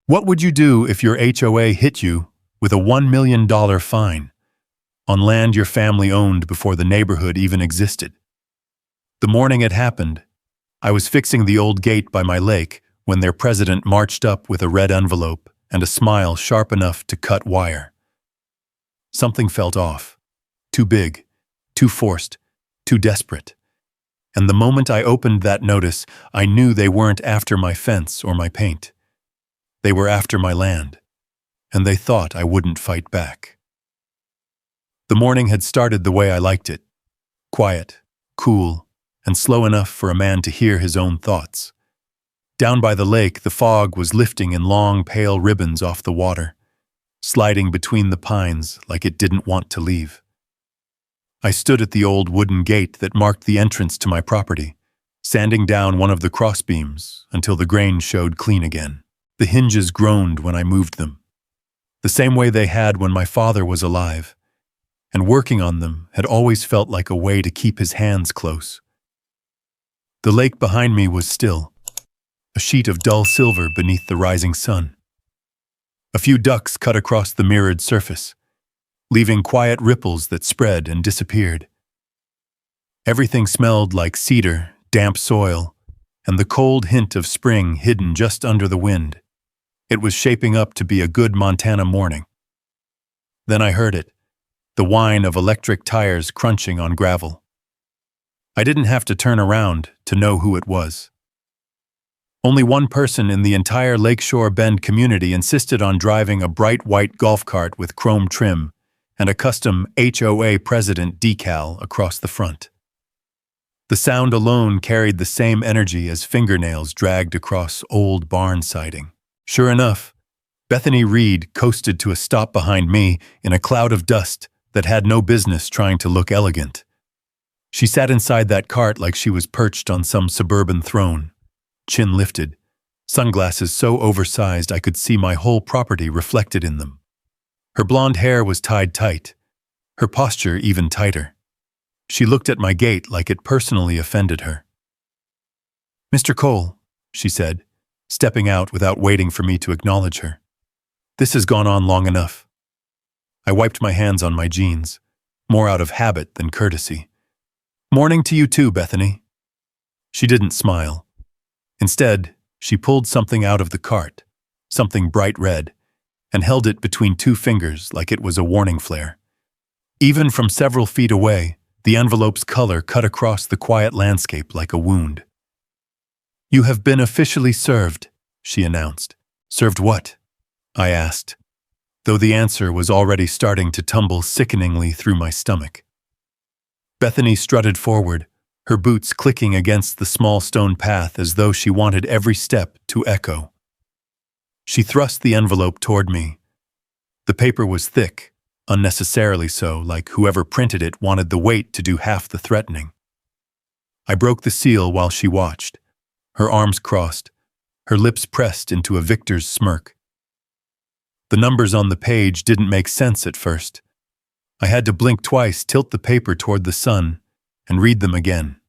What would you do if your HOA hit you with a $1 million fine on land your family owned before the neighborhood even existed? The morning it happened, I was fixing the old gate by my lake when their president marched up with a red envelope and a smile sharp enough to cut wire. Something felt off. Too big, too forced, too desperate. And the moment I opened that notice, I knew they weren't after my fence or my paint. They were after my land, and they thought I wouldn't fight back. The morning had started the way I liked it. Quiet, cool, and slow enough for a man to hear his own thoughts. Down by the lake, the fog was lifting in long, pale ribbons off the water, sliding between the pines like it didn't want to leave. I stood at the old wooden gate that marked the entrance to my property, sanding down one of the crossbeams until the grain showed clean again. The hinges groaned when I moved them, the same way they had when my father was alive, and working on them had always felt like a way to keep his hands close. The lake behind me was still, a sheet of dull silver beneath the rising sun. A few ducks cut across the mirrored surface, leaving quiet ripples that spread and disappeared. Everything smelled like cedar, damp soil, and the cold hint of spring hidden just under the wind. It was shaping up to be a good Montana morning. Then I heard it, the whine of electric tires crunching on gravel. I didn't have to turn around to know who it was. Only one person in the entire Lakeshore Bend community insisted on driving a bright white golf cart with chrome trim and a custom HOA president decal across the front. The sound alone carried the same energy as fingernails dragged across old barn siding. Sure enough, Bethany Reed coasted to a stop behind me in a cloud of dust that had no business trying to look elegant. She sat inside that cart like she was perched on some suburban throne, chin lifted, sunglasses so oversized I could see my whole property reflected in them. Her blonde hair was tied tight, her posture even tighter. She looked at my gate like it personally offended her. "Mr. Cole," she said, stepping out without waiting for me to acknowledge her. "This has gone on long enough." I wiped my hands on my jeans, more out of habit than courtesy. "Morning to you too, Bethany." She didn't smile. Instead, she pulled something out of the cart, something bright red, and held it between two fingers like it was a warning flare. Even from several feet away, the envelope's color cut across the quiet landscape like a wound. "You have been officially served," she announced. "Served what?" I asked, though the answer was already starting to tumble sickeningly through my stomach. Bethany strutted forward, her boots clicking against the small stone path as though she wanted every step to echo. She thrust the envelope toward me. The paper was thick, unnecessarily so, like whoever printed it wanted the weight to do half the threatening. I broke the seal while she watched, her arms crossed, her lips pressed into a victor's smirk. The numbers on the page didn't make sense at first. I had to blink twice, tilt the paper toward the sun, and read them again.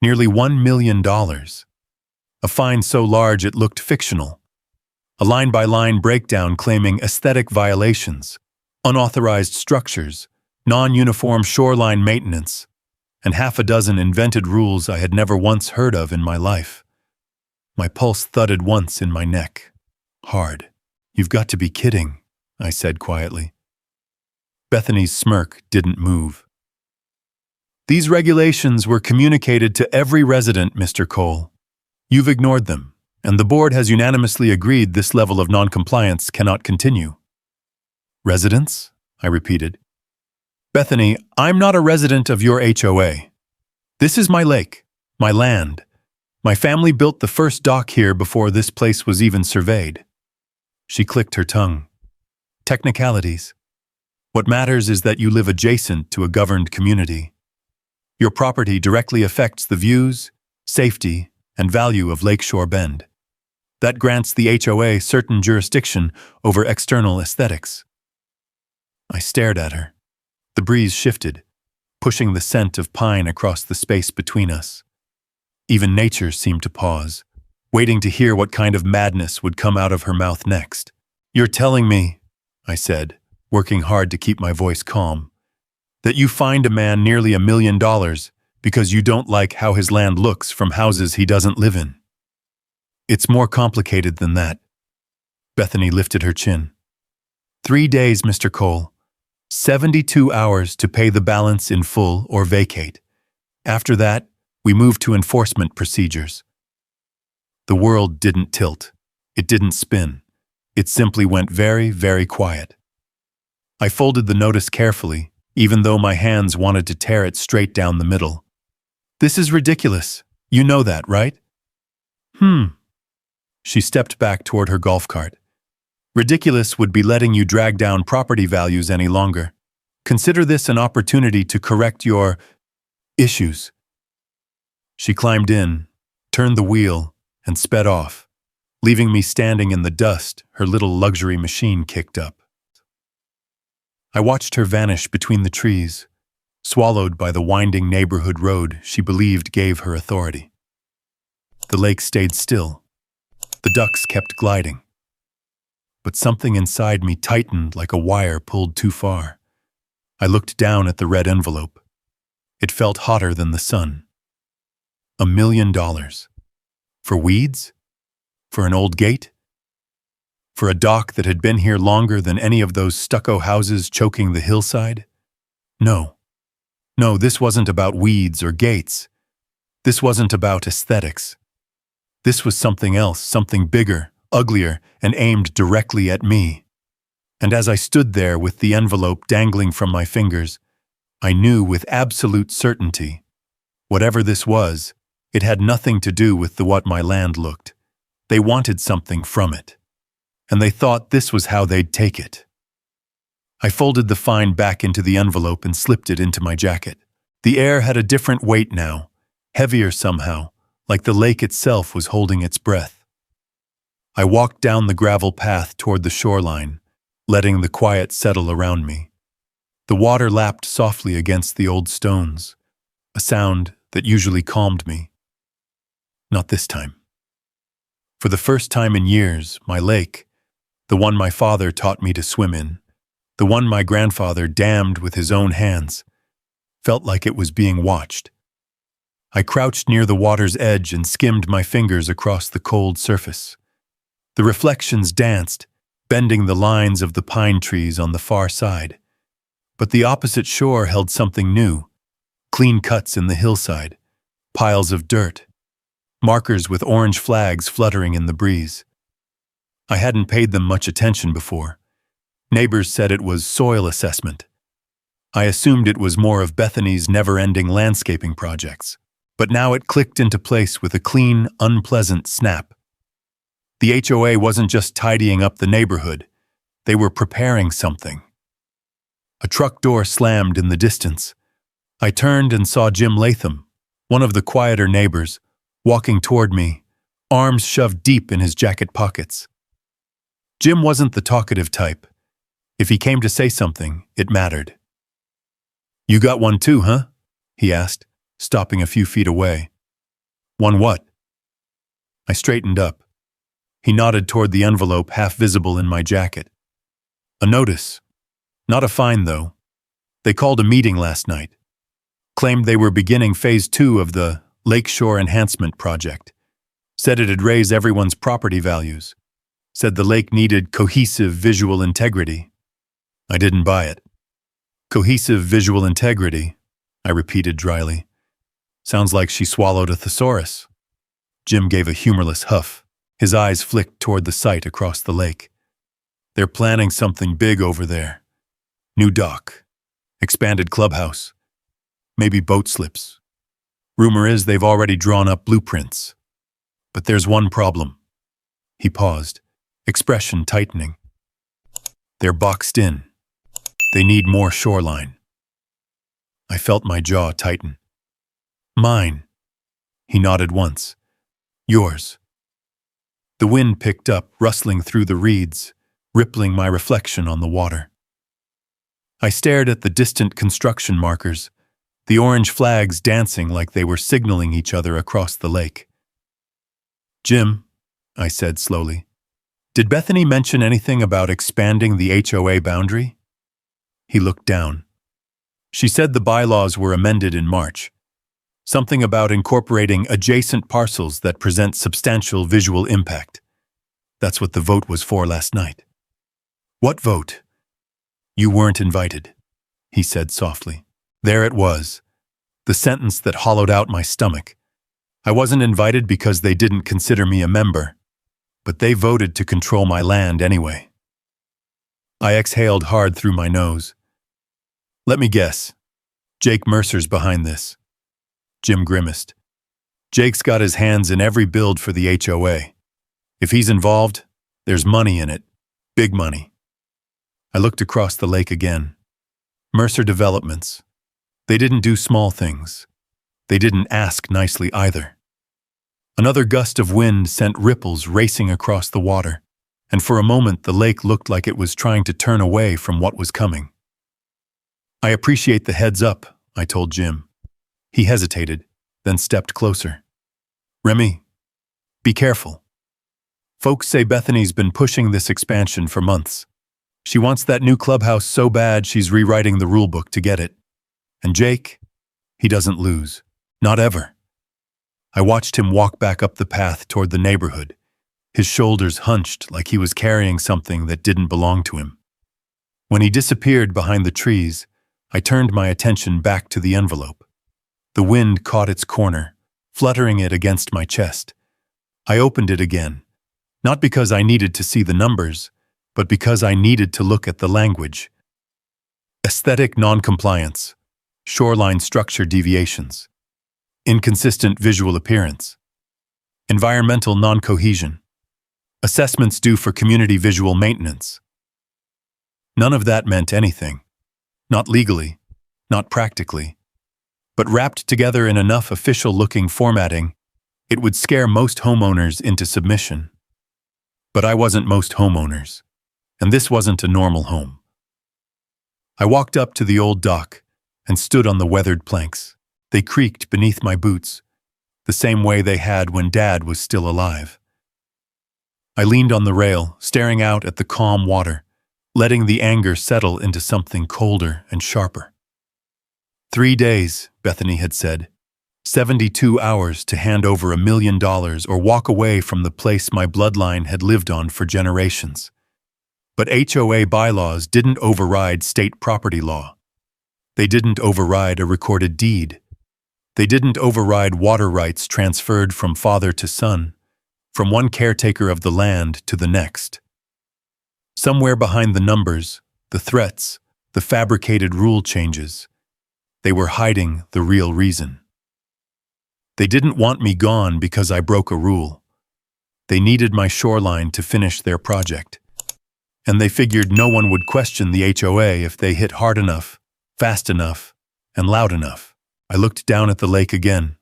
Nearly $1 million. A fine so large it looked fictional. A line-by-line breakdown claiming aesthetic violations, unauthorized structures, non-uniform shoreline maintenance, and half a dozen invented rules I had never once heard of in my life. My pulse thudded once in my neck. Hard. "You've got to be kidding," I said quietly. Bethany's smirk didn't move. "These regulations were communicated to every resident, Mr. Cole. You've ignored them, and the board has unanimously agreed this level of noncompliance cannot continue." "Residents?" I repeated. "Bethany, I'm not a resident of your HOA. This is my lake, my land. My family built the first dock here before this place was even surveyed." She clicked her tongue. "Technicalities. What matters is that you live adjacent to a governed community. Your property directly affects the views, safety, and value of Lakeshore Bend. That grants the HOA certain jurisdiction over external aesthetics." I stared at her. The breeze shifted, pushing the scent of pine across the space between us. Even nature seemed to pause, waiting to hear what kind of madness would come out of her mouth next. "You're telling me," I said, working hard to keep my voice calm, "that you fined a man nearly $1 million because you don't like how his land looks from houses he doesn't live in." "It's more complicated than that." Bethany lifted her chin. 3 days, Mr. Cole. 72 hours to pay the balance in full or vacate. After that, we move to enforcement procedures. The world didn't tilt. It didn't spin. It simply went very, very quiet. I folded the notice carefully, even though my hands wanted to tear it straight down the middle. "This is ridiculous. You know that, right?" She stepped back toward her golf cart. "Ridiculous would be letting you drag down property values any longer. Consider this an opportunity to correct your issues." She climbed in, turned the wheel, and sped off, leaving me standing in the dust her little luxury machine kicked up. I watched her vanish between the trees, swallowed by the winding neighborhood road she believed gave her authority. The lake stayed still. The ducks kept gliding. But something inside me tightened like a wire pulled too far. I looked down at the red envelope. It felt hotter than the sun. $1 million. For weeds? For an old gate? For a dock that had been here longer than any of those stucco houses choking the hillside? No. No, this wasn't about weeds or gates. This wasn't about aesthetics. This was something else, something bigger, uglier, and aimed directly at me. And as I stood there with the envelope dangling from my fingers, I knew with absolute certainty, whatever this was, it had nothing to do with what my land looked. They wanted something from it. And they thought this was how they'd take it. I folded the fine back into the envelope and slipped it into my jacket. The air had a different weight now, heavier somehow, like the lake itself was holding its breath. I walked down the gravel path toward the shoreline, letting the quiet settle around me. The water lapped softly against the old stones, a sound that usually calmed me. Not this time. For the first time in years, my lake, the one my father taught me to swim in, the one my grandfather dammed with his own hands, felt like it was being watched. I crouched near the water's edge and skimmed my fingers across the cold surface. The reflections danced, bending the lines of the pine trees on the far side. But the opposite shore held something new, clean cuts in the hillside, piles of dirt, markers with orange flags fluttering in the breeze. I hadn't paid them much attention before. Neighbors said it was soil assessment. I assumed it was more of Bethany's never-ending landscaping projects. But now it clicked into place with a clean, unpleasant snap. The HOA wasn't just tidying up the neighborhood. They were preparing something. A truck door slammed in the distance. I turned and saw Jim Latham, one of the quieter neighbors, walking toward me, arms shoved deep in his jacket pockets. Jim wasn't the talkative type. If he came to say something, it mattered. "You got one too, huh?" he asked, stopping a few feet away. "One what?" I straightened up. He nodded toward the envelope half visible in my jacket. "A notice. Not a fine, though. They called a meeting last night. Claimed they were beginning phase 2 of the Lakeshore Enhancement Project. Said it'd raise everyone's property values. Said the lake needed cohesive visual integrity." I didn't buy it. "Cohesive visual integrity," I repeated dryly. "Sounds like she swallowed a thesaurus." Jim gave a humorless huff. His eyes flicked toward the site across the lake. "They're planning something big over there. New dock, expanded clubhouse, maybe boat slips. Rumor is they've already drawn up blueprints. But there's one problem." He paused, expression tightening. "They're boxed in. They need more shoreline." I felt my jaw tighten. "Mine." He nodded once. "Yours." The wind picked up, rustling through the reeds, rippling my reflection on the water. I stared at the distant construction markers, the orange flags dancing like they were signaling each other across the lake. Jim, I said slowly, did Bethany mention anything about expanding the HOA boundary? He looked down. She said the bylaws were amended in March. Something about incorporating adjacent parcels that present substantial visual impact. That's what the vote was for last night. What vote? You weren't invited, he said softly. There it was, the sentence that hollowed out my stomach. I wasn't invited because they didn't consider me a member, but they voted to control my land anyway. I exhaled hard through my nose. Let me guess. Jake Mercer's behind this. Jim grimaced. Jake's got his hands in every build for the HOA. If he's involved, there's money in it. Big money. I looked across the lake again. Mercer Developments. They didn't do small things. They didn't ask nicely either. Another gust of wind sent ripples racing across the water, and for a moment the lake looked like it was trying to turn away from what was coming. I appreciate the heads up, I told Jim. He hesitated, then stepped closer. Remy, be careful. Folks say Bethany's been pushing this expansion for months. She wants that new clubhouse so bad she's rewriting the rulebook to get it. And Jake, he doesn't lose. Not ever. I watched him walk back up the path toward the neighborhood, his shoulders hunched like he was carrying something that didn't belong to him. When he disappeared behind the trees, I turned my attention back to the envelope. The wind caught its corner, fluttering it against my chest. I opened it again, not because I needed to see the numbers, but because I needed to look at the language. Aesthetic noncompliance, shoreline structure deviations, inconsistent visual appearance, environmental non-cohesion, assessments due for community visual maintenance. None of that meant anything. Not legally, not practically, but wrapped together in enough official-looking formatting, it would scare most homeowners into submission. But I wasn't most homeowners, and this wasn't a normal home. I walked up to the old dock and stood on the weathered planks. They creaked beneath my boots, the same way they had when Dad was still alive. I leaned on the rail, staring out at the calm water, letting the anger settle into something colder and sharper. 3 days, Bethany had said. 72 hours to hand over $1 million or walk away from the place my bloodline had lived on for generations. But HOA bylaws didn't override state property law. They didn't override a recorded deed. They didn't override water rights transferred from father to son, from one caretaker of the land to the next. Somewhere behind the numbers, the threats, the fabricated rule changes, they were hiding the real reason. They didn't want me gone because I broke a rule. They needed my shoreline to finish their project. And they figured no one would question the HOA if they hit hard enough, fast enough, and loud enough. I looked down at the lake again,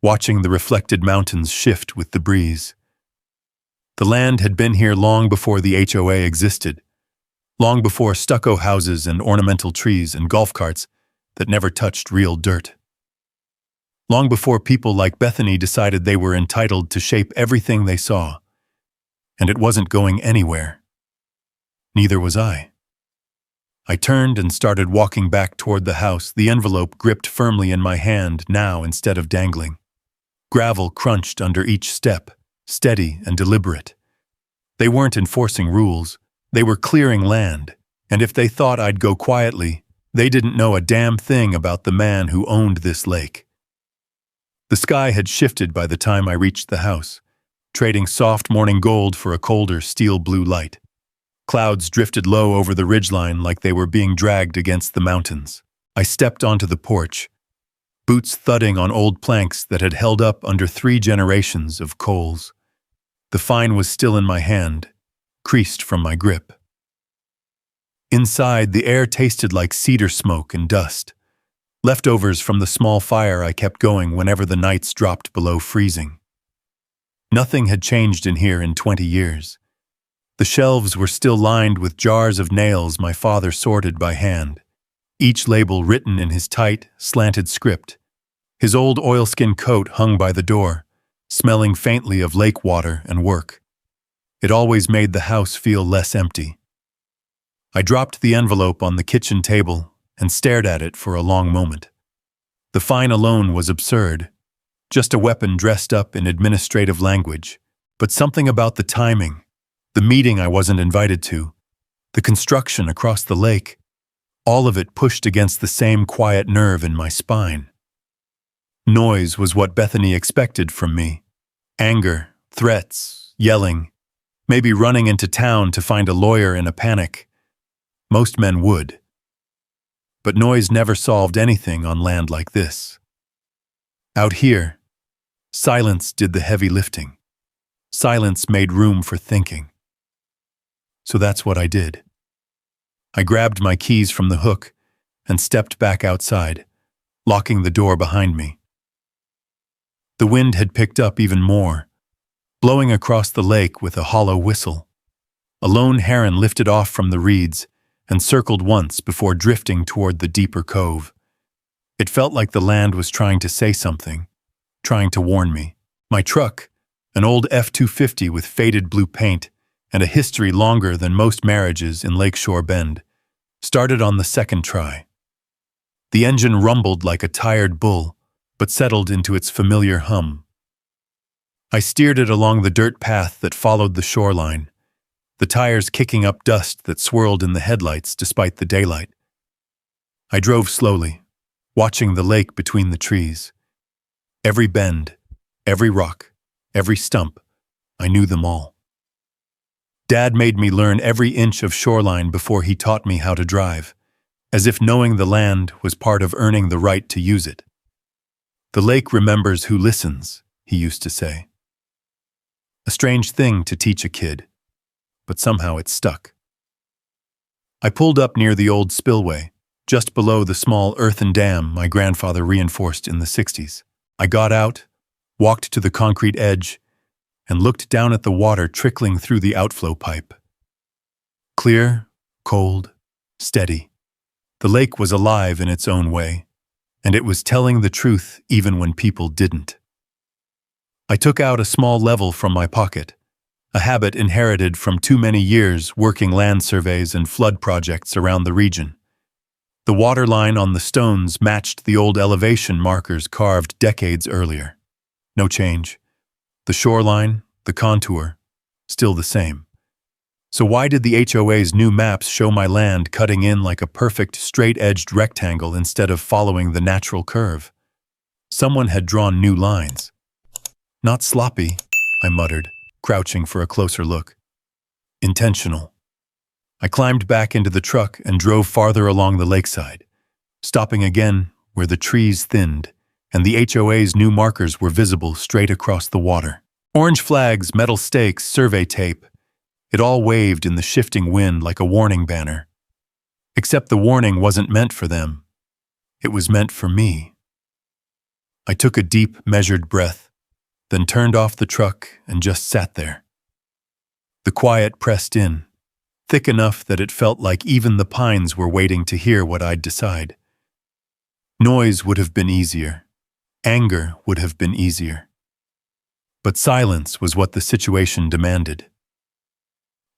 watching the reflected mountains shift with the breeze. The land had been here long before the HOA existed, long before stucco houses and ornamental trees and golf carts that never touched real dirt. Long before people like Bethany decided they were entitled to shape everything they saw. And it wasn't going anywhere. Neither was I. I turned and started walking back toward the house, the envelope gripped firmly in my hand now instead of dangling. Gravel crunched under each step, steady and deliberate. They weren't enforcing rules, they were clearing land, and if they thought I'd go quietly, they didn't know a damn thing about the man who owned this lake. The sky had shifted by the time I reached the house, trading soft morning gold for a colder steel blue light. Clouds drifted low over the ridgeline like they were being dragged against the mountains. I stepped onto the porch, boots thudding on old planks that had held up under 3 generations of coals. The fine was still in my hand, creased from my grip. Inside, the air tasted like cedar smoke and dust, leftovers from the small fire I kept going whenever the nights dropped below freezing. Nothing had changed in here in 20 years. The shelves were still lined with jars of nails my father sorted by hand, each label written in his tight, slanted script. His old oilskin coat hung by the door, smelling faintly of lake water and work. It always made the house feel less empty. I dropped the envelope on the kitchen table and stared at it for a long moment. The fine alone was absurd, just a weapon dressed up in administrative language. But something about the timing, the meeting I wasn't invited to, the construction across the lake, all of it pushed against the same quiet nerve in my spine. Noise was what Bethany expected from me. Anger, threats, yelling, maybe running into town to find a lawyer in a panic. Most men would. But noise never solved anything on land like this. Out here, silence did the heavy lifting. Silence made room for thinking. So that's what I did. I grabbed my keys from the hook and stepped back outside, locking the door behind me. The wind had picked up even more, blowing across the lake with a hollow whistle. A lone heron lifted off from the reeds and circled once before drifting toward the deeper cove. It felt like the land was trying to say something, trying to warn me. My truck, an old F-250 with faded blue paint and a history longer than most marriages in Lakeshore Bend, started on the second try. The engine rumbled like a tired bull, but settled into its familiar hum. I steered it along the dirt path that followed the shoreline, the tires kicking up dust that swirled in the headlights despite the daylight. I drove slowly, watching the lake between the trees. Every bend, every rock, every stump, I knew them all. Dad made me learn every inch of shoreline before he taught me how to drive, as if knowing the land was part of earning the right to use it. The lake remembers who listens, he used to say. A strange thing to teach a kid, but somehow it stuck. I pulled up near the old spillway, just below the small earthen dam my grandfather reinforced in the 60s. I got out, walked to the concrete edge, and looked down at the water trickling through the outflow pipe. Clear, cold, steady. The lake was alive in its own way, and it was telling the truth even when people didn't. I took out a small level from my pocket, a habit inherited from too many years working land surveys and flood projects around the region. The water line on the stones matched the old elevation markers carved decades earlier. No change. The shoreline, the contour, still the same. So why did the HOA's new maps show my land cutting in like a perfect straight-edged rectangle instead of following the natural curve? Someone had drawn new lines. Not sloppy, I muttered, crouching for a closer look. Intentional. I climbed back into the truck and drove farther along the lakeside, stopping again where the trees thinned and the HOA's new markers were visible straight across the water. Orange flags, metal stakes, survey tape. It all waved in the shifting wind like a warning banner. Except the warning wasn't meant for them. It was meant for me. I took a deep, measured breath, then turned off the truck and just sat there. The quiet pressed in, thick enough that it felt like even the pines were waiting to hear what I'd decide. Noise would have been easier. Anger would have been easier. But silence was what the situation demanded.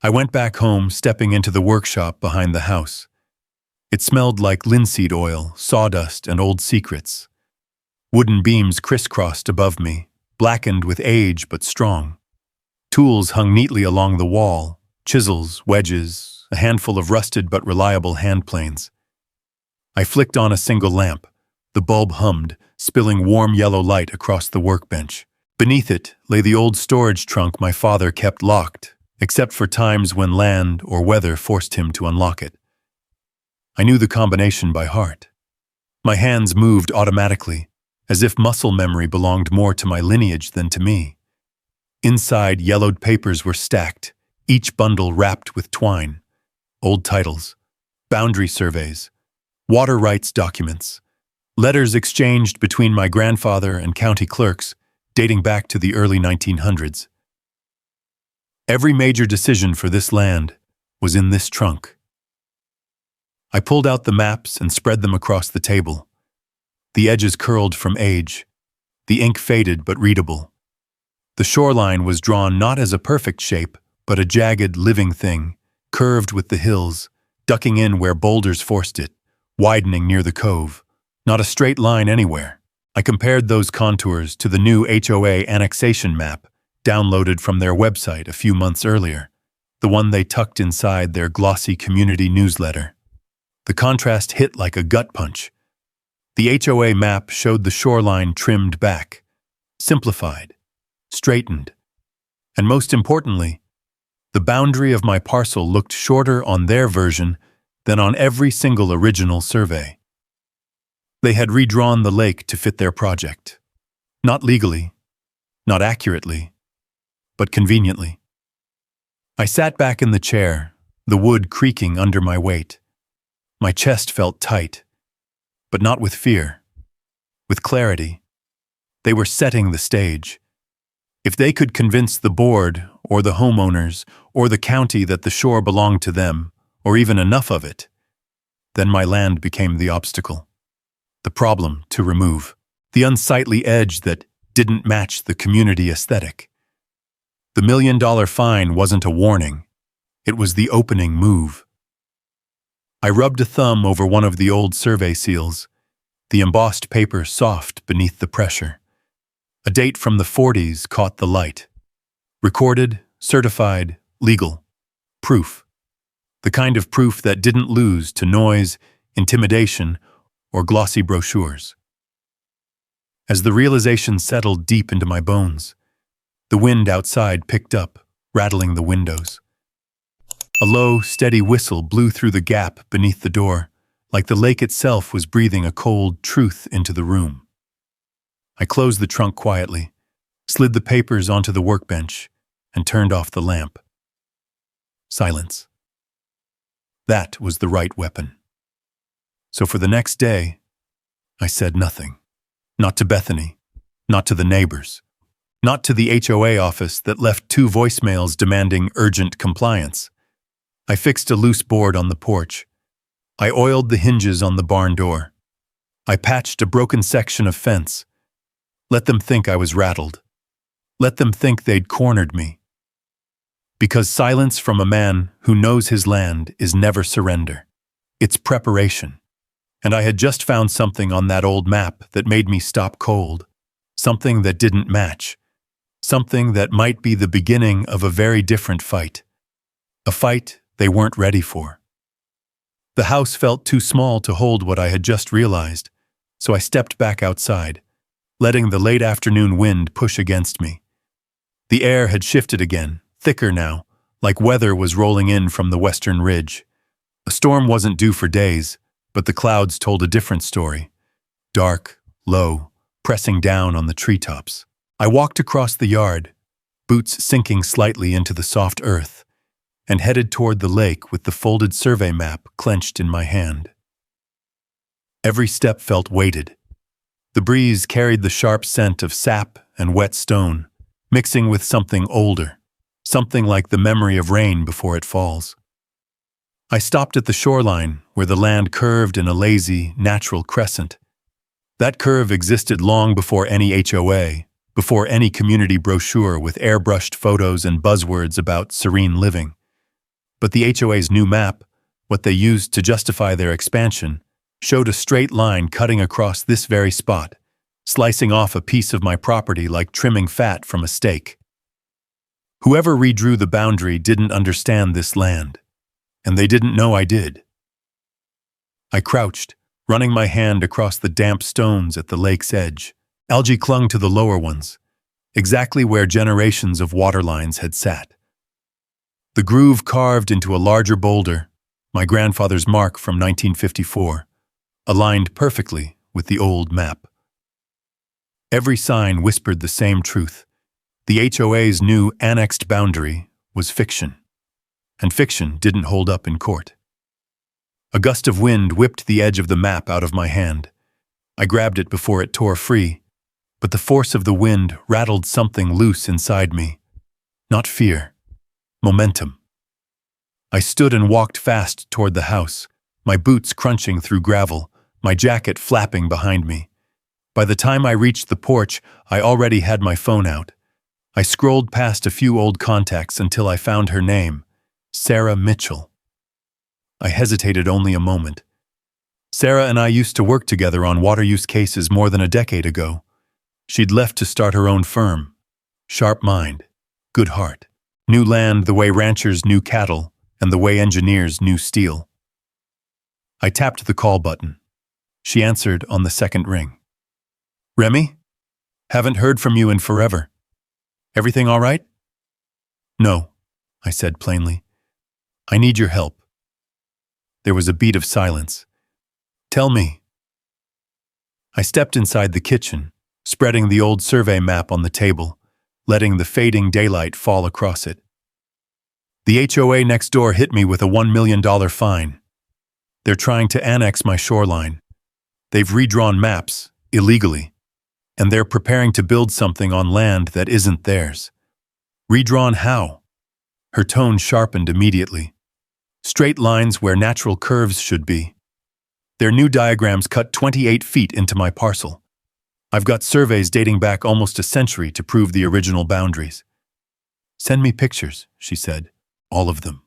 I went back home, stepping into the workshop behind the house. It smelled like linseed oil, sawdust, and old secrets. Wooden beams crisscrossed above me, blackened with age but strong. Tools hung neatly along the wall, chisels, wedges, a handful of rusted but reliable handplanes. I flicked on a single lamp. The bulb hummed, spilling warm yellow light across the workbench. Beneath it lay the old storage trunk my father kept locked, except for times when land or weather forced him to unlock it. I knew the combination by heart. My hands moved automatically, as if muscle memory belonged more to my lineage than to me. Inside, yellowed papers were stacked, each bundle wrapped with twine. Old titles, boundary surveys, water rights documents, letters exchanged between my grandfather and county clerks dating back to the early 1900s. Every major decision for this land was in this trunk. I pulled out the maps and spread them across the table. The edges curled from age, the ink faded but readable. The shoreline was drawn not as a perfect shape, but a jagged, living thing, curved with the hills, ducking in where boulders forced it, widening near the cove. Not a straight line anywhere. I compared those contours to the new HOA annexation map, downloaded from their website a few months earlier, the one they tucked inside their glossy community newsletter. The contrast hit like a gut punch. The HOA map showed the shoreline trimmed back, simplified, straightened, and most importantly, the boundary of my parcel looked shorter on their version than on every single original survey. They had redrawn the lake to fit their project. Not legally, not accurately, but conveniently. I sat back in the chair, the wood creaking under my weight. My chest felt tight, but not with fear, with clarity. They were setting the stage. If they could convince the board, or the homeowners, or the county that the shore belonged to them, or even enough of it, then my land became the obstacle. The problem to remove. The unsightly edge that didn't match the community aesthetic. The $1 million fine wasn't a warning. It was the opening move. I rubbed a thumb over one of the old survey seals, the embossed paper soft beneath the pressure. A date from the 40s caught the light. Recorded, certified, legal. Proof. The kind of proof that didn't lose to noise, intimidation, or glossy brochures. As the realization settled deep into my bones, the wind outside picked up, rattling the windows. A low, steady whistle blew through the gap beneath the door, like the lake itself was breathing a cold truth into the room. I closed the trunk quietly, slid the papers onto the workbench, and turned off the lamp. Silence. That was the right weapon. So for the next day, I said nothing. Not to Bethany, not to the neighbors, not to the HOA office that left 2 voicemails demanding urgent compliance. I fixed a loose board on the porch. I oiled the hinges on the barn door. I patched a broken section of fence. Let them think I was rattled. Let them think they'd cornered me. Because silence from a man who knows his land is never surrender. It's preparation. And I had just found something on that old map that made me stop cold. Something that didn't match. Something that might be the beginning of a very different fight. A fight they weren't ready for. The house felt too small to hold what I had just realized, so I stepped back outside, letting the late afternoon wind push against me. The air had shifted again, thicker now, like weather was rolling in from the western ridge. A storm wasn't due for days, but the clouds told a different story. Dark, low, pressing down on the treetops. I walked across the yard, boots sinking slightly into the soft earth, and headed toward the lake with the folded survey map clenched in my hand. Every step felt weighted. The breeze carried the sharp scent of sap and wet stone, mixing with something older, something like the memory of rain before it falls. I stopped at the shoreline where the land curved in a lazy, natural crescent. That curve existed long before any HOA, before any community brochure with airbrushed photos and buzzwords about serene living. But the HOA's new map, what they used to justify their expansion, showed a straight line cutting across this very spot, slicing off a piece of my property like trimming fat from a steak. Whoever redrew the boundary didn't understand this land, and they didn't know I did. I crouched, running my hand across the damp stones at the lake's edge. Algae clung to the lower ones, exactly where generations of water lines had sat. The groove carved into a larger boulder, my grandfather's mark from 1954, aligned perfectly with the old map. Every sign whispered the same truth. The HOA's new annexed boundary was fiction, and fiction didn't hold up in court. A gust of wind whipped the edge of the map out of my hand. I grabbed it before it tore free, but the force of the wind rattled something loose inside me. Not fear. Momentum. I stood and walked fast toward the house, my boots crunching through gravel, my jacket flapping behind me. By the time I reached the porch, I already had my phone out. I scrolled past a few old contacts until I found her name, Sarah Mitchell. I hesitated only a moment. Sarah and I used to work together on water use cases more than a decade ago. She'd left to start her own firm. Sharp mind, good heart. Knew land the way ranchers knew cattle and the way engineers knew steel. I tapped the call button. She answered on the second ring. Remy? Haven't heard from you in forever. Everything all right? No, I said plainly. I need your help. There was a beat of silence. Tell me. I stepped inside the kitchen, spreading the old survey map on the table, letting the fading daylight fall across it. The HOA next door hit me with a $1 million fine. They're trying to annex my shoreline. They've redrawn maps, illegally, and they're preparing to build something on land that isn't theirs. Redrawn how? Her tone sharpened immediately. Straight lines where natural curves should be. Their new diagrams cut 28 feet into my parcel. I've got surveys dating back almost a century to prove the original boundaries. Send me pictures, she said, all of them.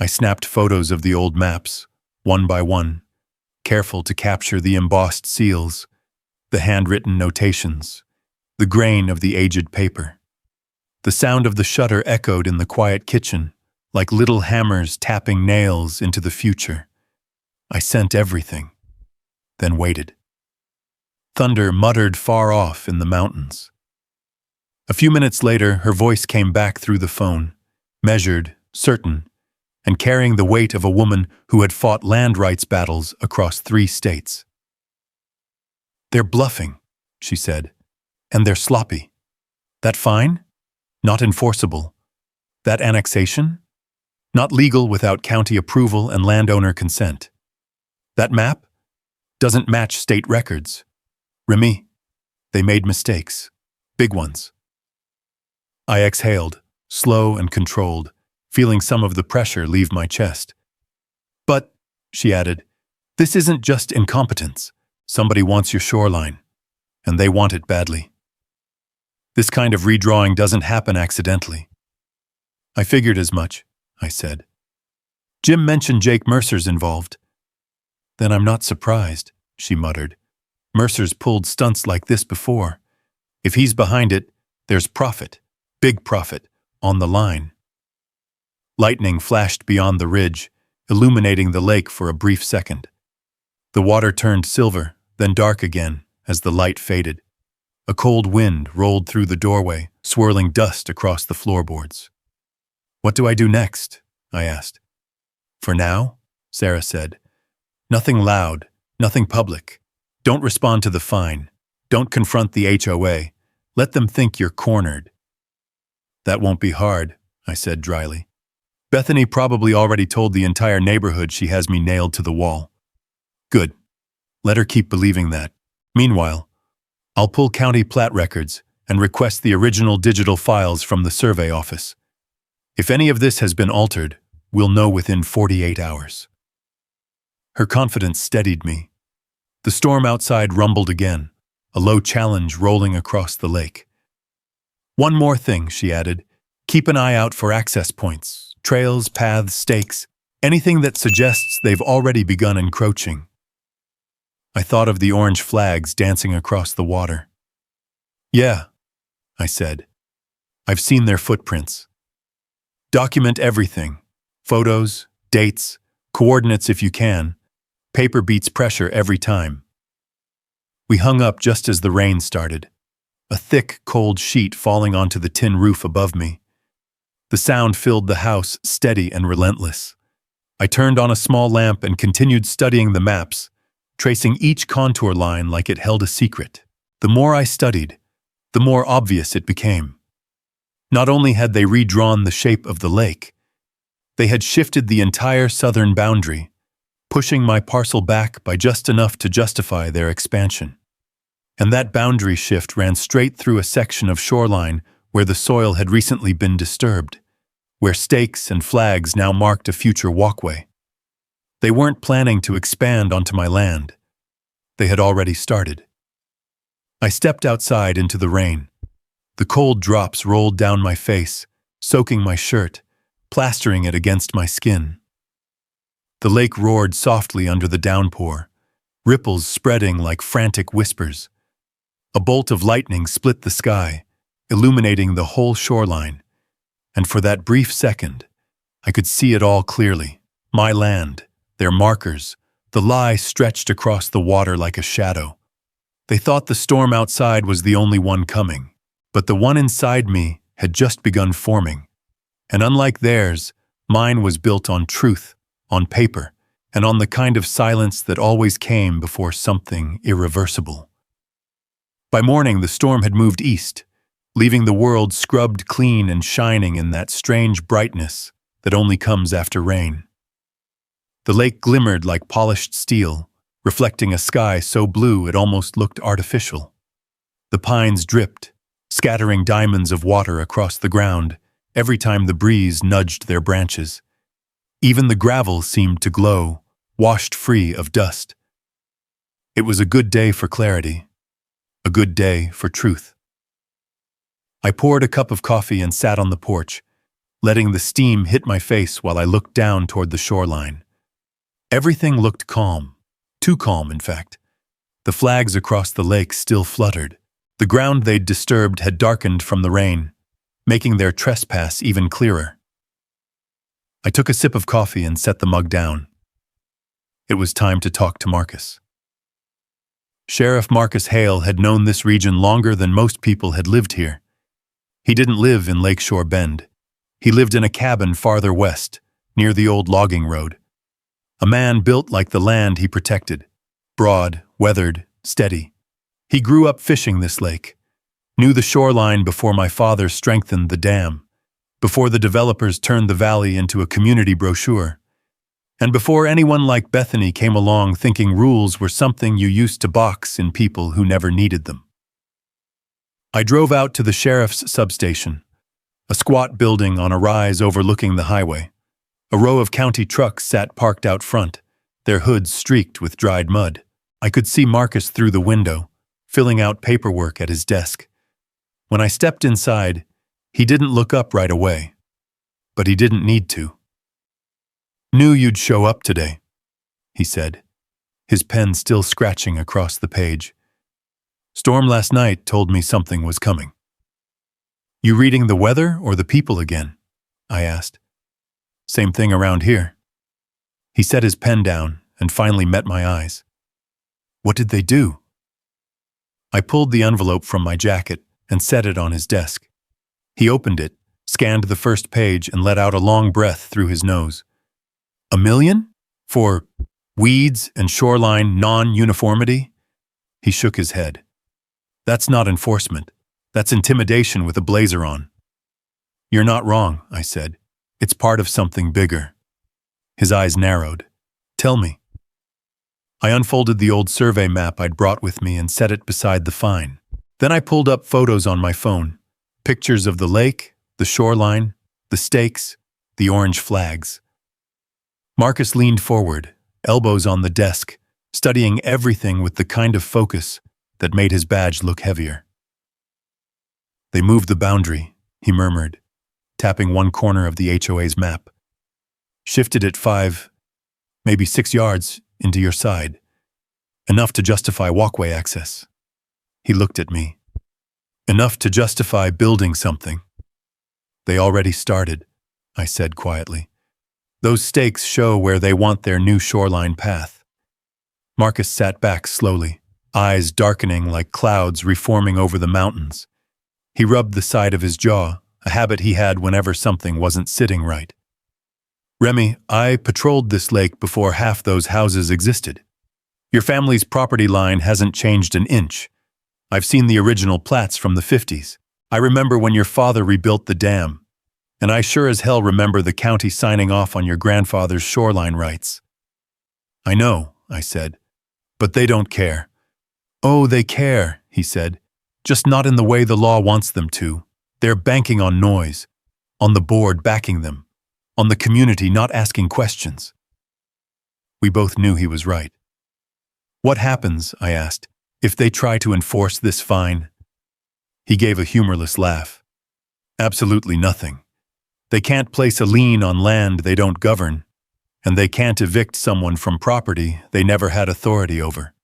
I snapped photos of the old maps, one by one, careful to capture the embossed seals, the handwritten notations, the grain of the aged paper. The sound of the shutter echoed in the quiet kitchen, like little hammers tapping nails into the future. I sent everything, then waited. Thunder muttered far off in the mountains. A few minutes later, her voice came back through the phone, measured, certain, and carrying the weight of a woman who had fought land rights battles across 3 states. They're bluffing, she said, and they're sloppy. That fine? Not enforceable. That annexation? Not legal without county approval and landowner consent. That map? Doesn't match state records. Remy, they made mistakes. Big ones. I exhaled, slow and controlled, feeling some of the pressure leave my chest. But, she added, this isn't just incompetence. Somebody wants your shoreline, and they want it badly. This kind of redrawing doesn't happen accidentally. I figured as much, I said. Jim mentioned Jake Mercer's involved. Then I'm not surprised, she muttered. Mercer's pulled stunts like this before. If he's behind it, there's profit, big profit, on the line. Lightning flashed beyond the ridge, illuminating the lake for a brief second. The water turned silver, then dark again, as the light faded. A cold wind rolled through the doorway, swirling dust across the floorboards. What do I do next? I asked. For now, Sarah said. Nothing loud, nothing public. Don't respond to the fine. Don't confront the HOA. Let them think you're cornered. That won't be hard, I said dryly. Bethany probably already told the entire neighborhood she has me nailed to the wall. Good. Let her keep believing that. Meanwhile, I'll pull county plat records and request the original digital files from the survey office. If any of this has been altered, we'll know within 48 hours. Her confidence steadied me. The storm outside rumbled again, a low challenge rolling across the lake. One more thing, she added. Keep an eye out for access points, trails, paths, stakes, anything that suggests they've already begun encroaching. I thought of the orange flags dancing across the water. Yeah, I said. I've seen their footprints. Document everything. Photos, dates, coordinates if you can. Paper beats pressure every time. We hung up just as the rain started, a thick, cold sheet falling onto the tin roof above me. The sound filled the house, steady and relentless. I turned on a small lamp and continued studying the maps, tracing each contour line like it held a secret. The more I studied, the more obvious it became. Not only had they redrawn the shape of the lake, they had shifted the entire southern boundary, pushing my parcel back by just enough to justify their expansion. And that boundary shift ran straight through a section of shoreline where the soil had recently been disturbed, where stakes and flags now marked a future walkway. They weren't planning to expand onto my land. They had already started. I stepped outside into the rain. The cold drops rolled down my face, soaking my shirt, plastering it against my skin. The lake roared softly under the downpour, ripples spreading like frantic whispers. A bolt of lightning split the sky, illuminating the whole shoreline, and for that brief second, I could see it all clearly. My land, their markers, the lie stretched across the water like a shadow. They thought the storm outside was the only one coming, but the one inside me had just begun forming. And unlike theirs, mine was built on truth, on paper, and on the kind of silence that always came before something irreversible. By morning, the storm had moved east, leaving the world scrubbed clean and shining in that strange brightness that only comes after rain. The lake glimmered like polished steel, reflecting a sky so blue it almost looked artificial. The pines dripped, scattering diamonds of water across the ground every time the breeze nudged their branches. Even the gravel seemed to glow, washed free of dust. It was a good day for clarity, a good day for truth. I poured a cup of coffee and sat on the porch, letting the steam hit my face while I looked down toward the shoreline. Everything looked calm, too calm, in fact. The flags across the lake still fluttered. The ground they'd disturbed had darkened from the rain, making their trespass even clearer. I took a sip of coffee and set the mug down. It was time to talk to Marcus. Sheriff Marcus Hale had known this region longer than most people had lived here. He didn't live in Lakeshore Bend. He lived in a cabin farther west, near the old logging road. A man built like the land he protected, broad, weathered, steady. He grew up fishing this lake, knew the shoreline before my father strengthened the dam, before the developers turned the valley into a community brochure, and before anyone like Bethany came along thinking rules were something you used to box in people who never needed them. I drove out to the sheriff's substation, a squat building on a rise overlooking the highway. A row of county trucks sat parked out front, their hoods streaked with dried mud. I could see Marcus through the window, filling out paperwork at his desk. When I stepped inside, he didn't look up right away, but he didn't need to. "Knew you'd show up today," he said, his pen still scratching across the page. "Storm last night told me something was coming." "You reading the weather or the people again?" I asked. "Same thing around here." He set his pen down and finally met my eyes. "What did they do?" I pulled the envelope from my jacket and set it on his desk. He opened it, scanned the first page, and let out a long breath through his nose. "$1 million? For weeds and shoreline non-uniformity?" He shook his head. "That's not enforcement. That's intimidation with a blazer on." "You're not wrong," I said. "It's part of something bigger." His eyes narrowed. "Tell me." I unfolded the old survey map I'd brought with me and set it beside the fine. Then I pulled up photos on my phone, pictures of the lake, the shoreline, the stakes, the orange flags. Marcus leaned forward, elbows on the desk, studying everything with the kind of focus that made his badge look heavier. "They moved the boundary," he murmured, tapping one corner of the HOA's map. "Shifted it 5, maybe 6 yards into your side. Enough to justify walkway access." He looked at me. "Enough to justify building something." "They already started," I said quietly. "Those stakes show where they want their new shoreline path." Marcus sat back slowly, eyes darkening like clouds reforming over the mountains. He rubbed the side of his jaw, a habit he had whenever something wasn't sitting right. "Remy, I patrolled this lake before half those houses existed. Your family's property line hasn't changed an inch. I've seen the original plats from the 50s. I remember when your father rebuilt the dam, and I sure as hell remember the county signing off on your grandfather's shoreline rights." "I know," I said, "but they don't care." "Oh, they care," he said, "just not in the way the law wants them to. They're banking on noise, on the board backing them, on the community not asking questions." We both knew he was right. "What happens," I asked, "if they try to enforce this fine?" He gave a humorless laugh. Absolutely nothing. They can't place a lien on land they don't govern, and they can't evict someone from property they never had authority over.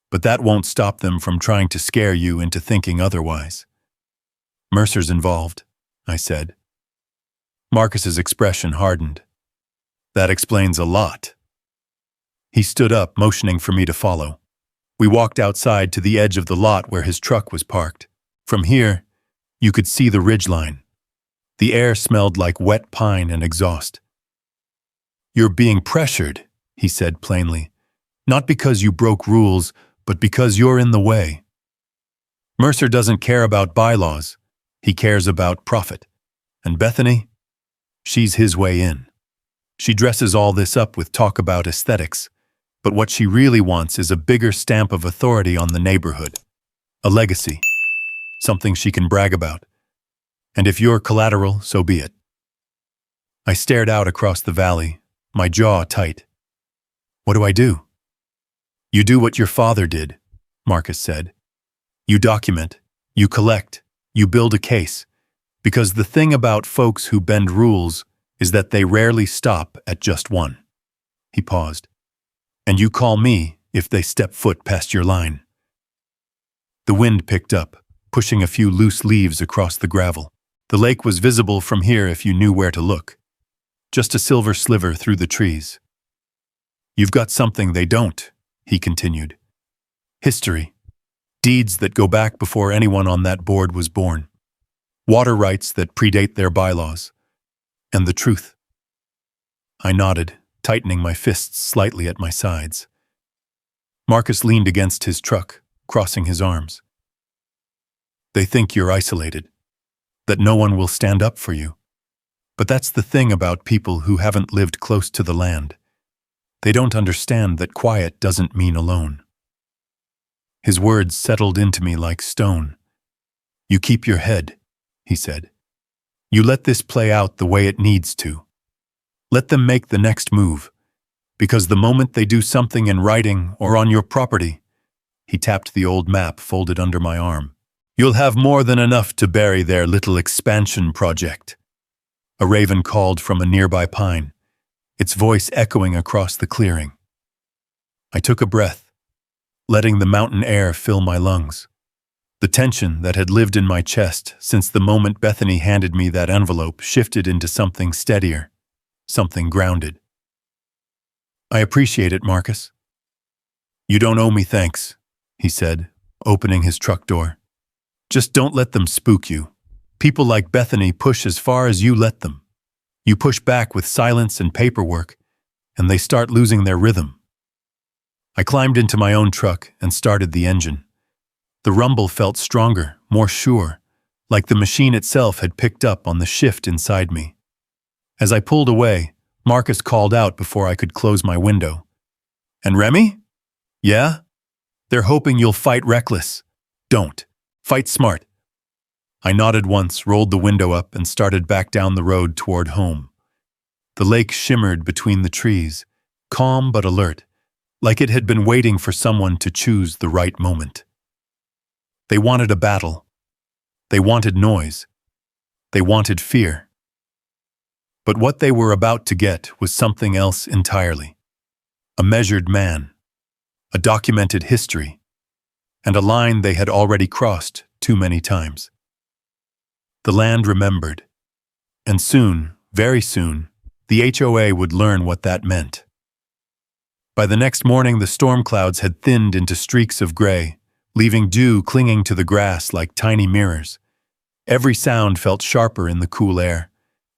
But that won't stop them from trying to scare you into thinking otherwise. Mercer's involved, I said. Marcus's expression hardened. That explains a lot. He stood up, motioning for me to follow. We walked outside to the edge of the lot where his truck was parked. From here, you could see the ridgeline. The air smelled like wet pine and exhaust. You're being pressured, he said plainly. Not because you broke rules, but because you're in the way. Mercer doesn't care about bylaws. He cares about profit. And Bethany? She's his way in. She dresses all this up with talk about aesthetics, but what she really wants is a bigger stamp of authority on the neighborhood. A legacy. Something she can brag about. And if you're collateral, so be it. I stared out across the valley, my jaw tight. What do I do? You do what your father did, Marcus said. You document, you collect, you build a case. Because the thing about folks who bend rules is that they rarely stop at just one. He paused. And you call me if they step foot past your line. The wind picked up, pushing a few loose leaves across the gravel. The lake was visible from here if you knew where to look. Just a silver sliver through the trees. You've got something they don't, he continued. History. Deeds that go back before anyone on that board was born. Water rights that predate their bylaws. And the truth. I nodded, tightening my fists slightly at my sides. Marcus leaned against his truck, crossing his arms. They think you're isolated, that no one will stand up for you. But that's the thing about people who haven't lived close to the land. They don't understand that quiet doesn't mean alone. His words settled into me like stone. You keep your head, he said. You let this play out the way it needs to. Let them make the next move, because the moment they do something in writing or on your property, he tapped the old map folded under my arm, you'll have more than enough to bury their little expansion project. A raven called from a nearby pine, its voice echoing across the clearing. I took a breath, letting the mountain air fill my lungs. The tension that had lived in my chest since the moment Bethany handed me that envelope shifted into something steadier, something grounded. I appreciate it, Marcus. You don't owe me thanks, he said, opening his truck door. Just don't let them spook you. People like Bethany push as far as you let them. You push back with silence and paperwork, and they start losing their rhythm. I climbed into my own truck and started the engine. The rumble felt stronger, more sure, like the machine itself had picked up on the shift inside me. As I pulled away, Marcus called out before I could close my window. And Remy? Yeah? They're hoping you'll fight reckless. Don't. Fight smart. I nodded once, rolled the window up, and started back down the road toward home. The lake shimmered between the trees, calm but alert, like it had been waiting for someone to choose the right moment. They wanted a battle. They wanted noise. They wanted fear. But what they were about to get was something else entirely. A measured man, a documented history, and a line they had already crossed too many times. The land remembered, and soon, very soon, the HOA would learn what that meant. By the next morning, the storm clouds had thinned into streaks of gray, leaving dew clinging to the grass like tiny mirrors. Every sound felt sharper in the cool air.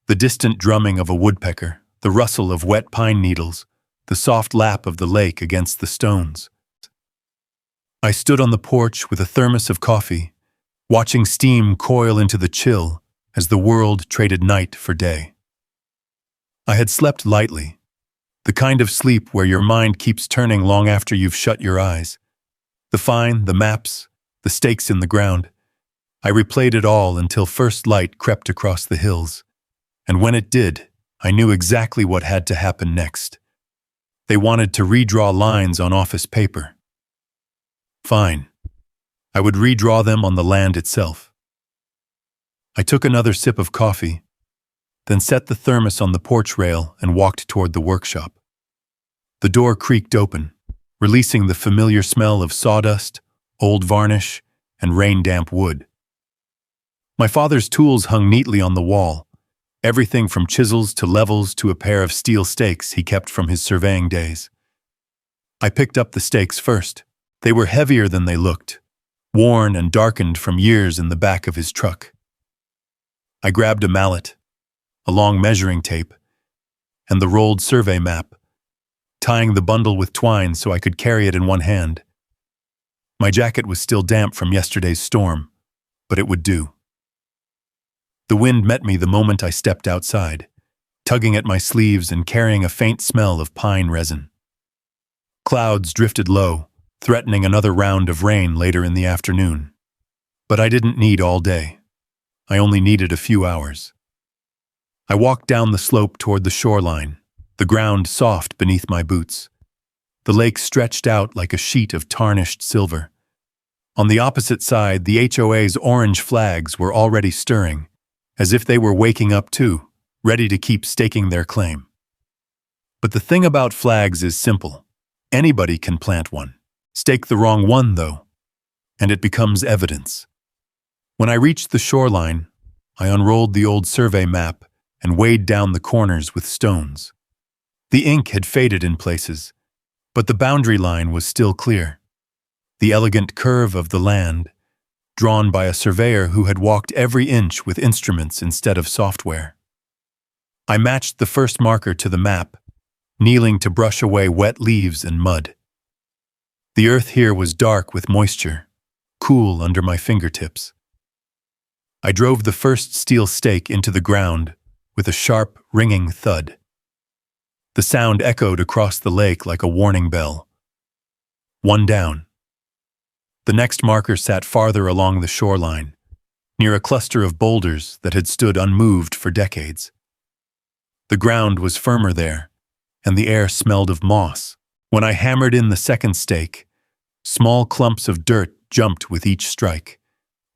The distant drumming of a woodpecker, the rustle of wet pine needles, the soft lap of the lake against the stones. I stood on the porch with a thermos of coffee, watching steam coil into the chill as the world traded night for day. I had slept lightly, the kind of sleep where your mind keeps turning long after you've shut your eyes. The fine, the maps, the stakes in the ground. I replayed it all until first light crept across the hills. And when it did, I knew exactly what had to happen next. They wanted to redraw lines on office paper. Fine. I would redraw them on the land itself. I took another sip of coffee, then set the thermos on the porch rail and walked toward the workshop. The door creaked open, releasing the familiar smell of sawdust, old varnish, and rain-damp wood. My father's tools hung neatly on the wall, everything from chisels to levels to a pair of steel stakes he kept from his surveying days. I picked up the stakes first. They were heavier than they looked, worn and darkened from years in the back of his truck. I grabbed a mallet, a long measuring tape, and the rolled survey map, tying the bundle with twine so I could carry it in one hand. My jacket was still damp from yesterday's storm, but it would do. The wind met me the moment I stepped outside, tugging at my sleeves and carrying a faint smell of pine resin. Clouds drifted low, threatening another round of rain later in the afternoon. But I didn't need all day. I only needed a few hours. I walked down the slope toward the shoreline, the ground soft beneath my boots. The lake stretched out like a sheet of tarnished silver. On the opposite side, the HOA's orange flags were already stirring, as if they were waking up too, ready to keep staking their claim. But the thing about flags is simple. Anybody can plant one. Stake the wrong one, though, and it becomes evidence. When I reached the shoreline, I unrolled the old survey map and weighed down the corners with stones. The ink had faded in places, but the boundary line was still clear. The elegant curve of the land, drawn by a surveyor who had walked every inch with instruments instead of software. I matched the first marker to the map, kneeling to brush away wet leaves and mud. The earth here was dark with moisture, cool under my fingertips. I drove the first steel stake into the ground with a sharp, ringing thud. The sound echoed across the lake like a warning bell. One down. The next marker sat farther along the shoreline, near a cluster of boulders that had stood unmoved for decades. The ground was firmer there, and the air smelled of moss. When I hammered in the second stake, small clumps of dirt jumped with each strike,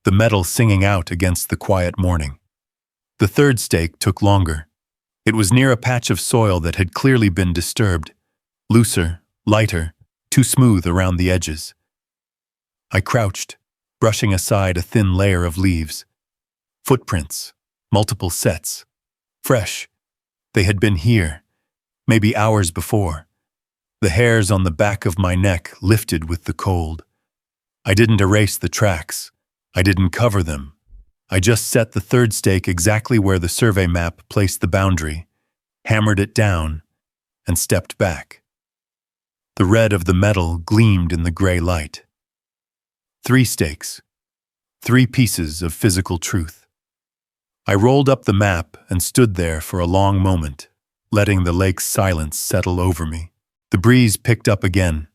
the metal singing out against the quiet morning. The third stake took longer. It was near a patch of soil that had clearly been disturbed, looser, lighter, too smooth around the edges. I crouched, brushing aside a thin layer of leaves. Footprints, multiple sets. Fresh. They had been here, maybe hours before. The hairs on the back of my neck lifted with the cold. I didn't erase the tracks. I didn't cover them. I just set the third stake exactly where the survey map placed the boundary, hammered it down, and stepped back. The red of the metal gleamed in the gray light. 3 stakes. 3 pieces of physical truth. I rolled up the map and stood there for a long moment, letting the lake's silence settle over me. The breeze picked up again,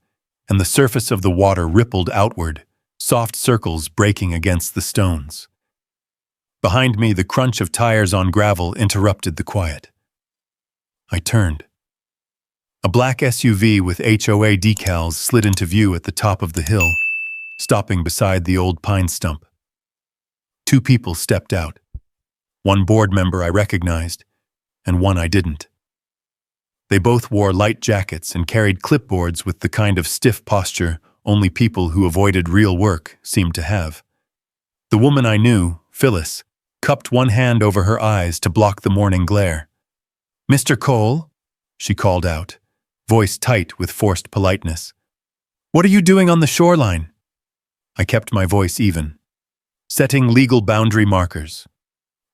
and the surface of the water rippled outward, soft circles breaking against the stones. Behind me, the crunch of tires on gravel interrupted the quiet. I turned. A black SUV with HOA decals slid into view at the top of the hill, stopping beside the old pine stump. 2 people stepped out. One board member I recognized, and one I didn't. They both wore light jackets and carried clipboards with the kind of stiff posture only people who avoided real work seemed to have. The woman I knew, Phyllis, cupped one hand over her eyes to block the morning glare. "Mr. Cole?" she called out, voice tight with forced politeness. "What are you doing on the shoreline?" I kept my voice even. "Setting legal boundary markers."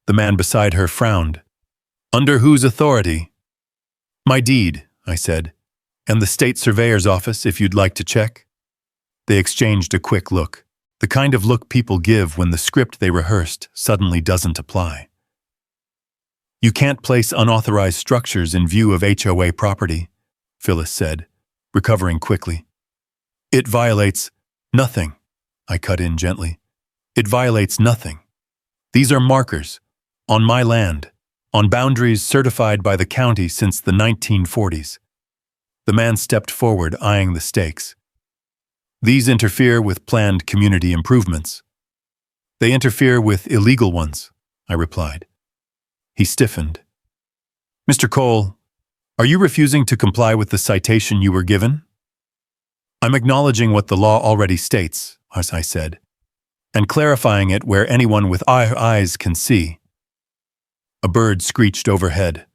The man beside her frowned. "Under whose authority?" "My deed," I said, "and the state surveyor's office if you'd like to check." They exchanged a quick look, the kind of look people give when the script they rehearsed suddenly doesn't apply. "You can't place unauthorized structures in view of HOA property," Phyllis said, recovering quickly. "It violates nothing," I cut in gently. "It violates nothing. These are markers, on my land, on boundaries certified by the county since the 1940s. The man stepped forward, eyeing the stakes. "These interfere with planned community improvements." "They interfere with illegal ones," I replied. He stiffened. Mr. Cole, are you refusing to comply with the citation you were given? I'm acknowledging what the law already states, as I said, and clarifying it where anyone with eyes can see. A bird screeched overhead,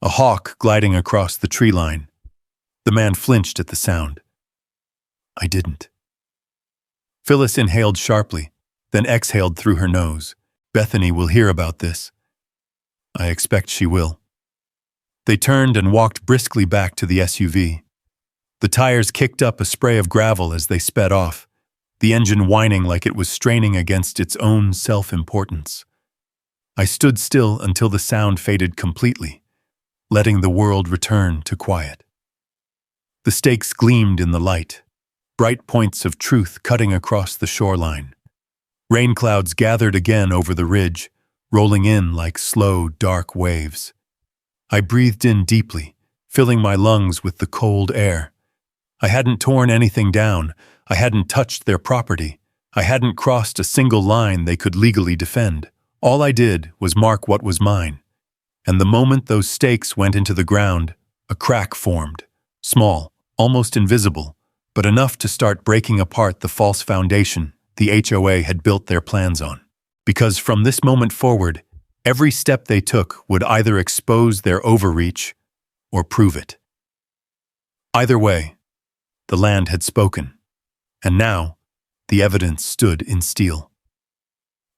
a hawk gliding across the tree line. The man flinched at the sound. I didn't. Phyllis inhaled sharply, then exhaled through her nose. Bethany will hear about this. I expect she will. They turned and walked briskly back to the SUV. The tires kicked up a spray of gravel as they sped off, the engine whining like it was straining against its own self-importance. I stood still until the sound faded completely, letting the world return to quiet. The stakes gleamed in the light, bright points of truth cutting across the shoreline. Rain clouds gathered again over the ridge, rolling in like slow, dark waves. I breathed in deeply, filling my lungs with the cold air. I hadn't torn anything down. I hadn't touched their property. I hadn't crossed a single line they could legally defend. All I did was mark what was mine. And the moment those stakes went into the ground, a crack formed, small, almost invisible, but enough to start breaking apart the false foundation the HOA had built their plans on. Because from this moment forward, every step they took would either expose their overreach or prove it. Either way, the land had spoken, and now the evidence stood in steel.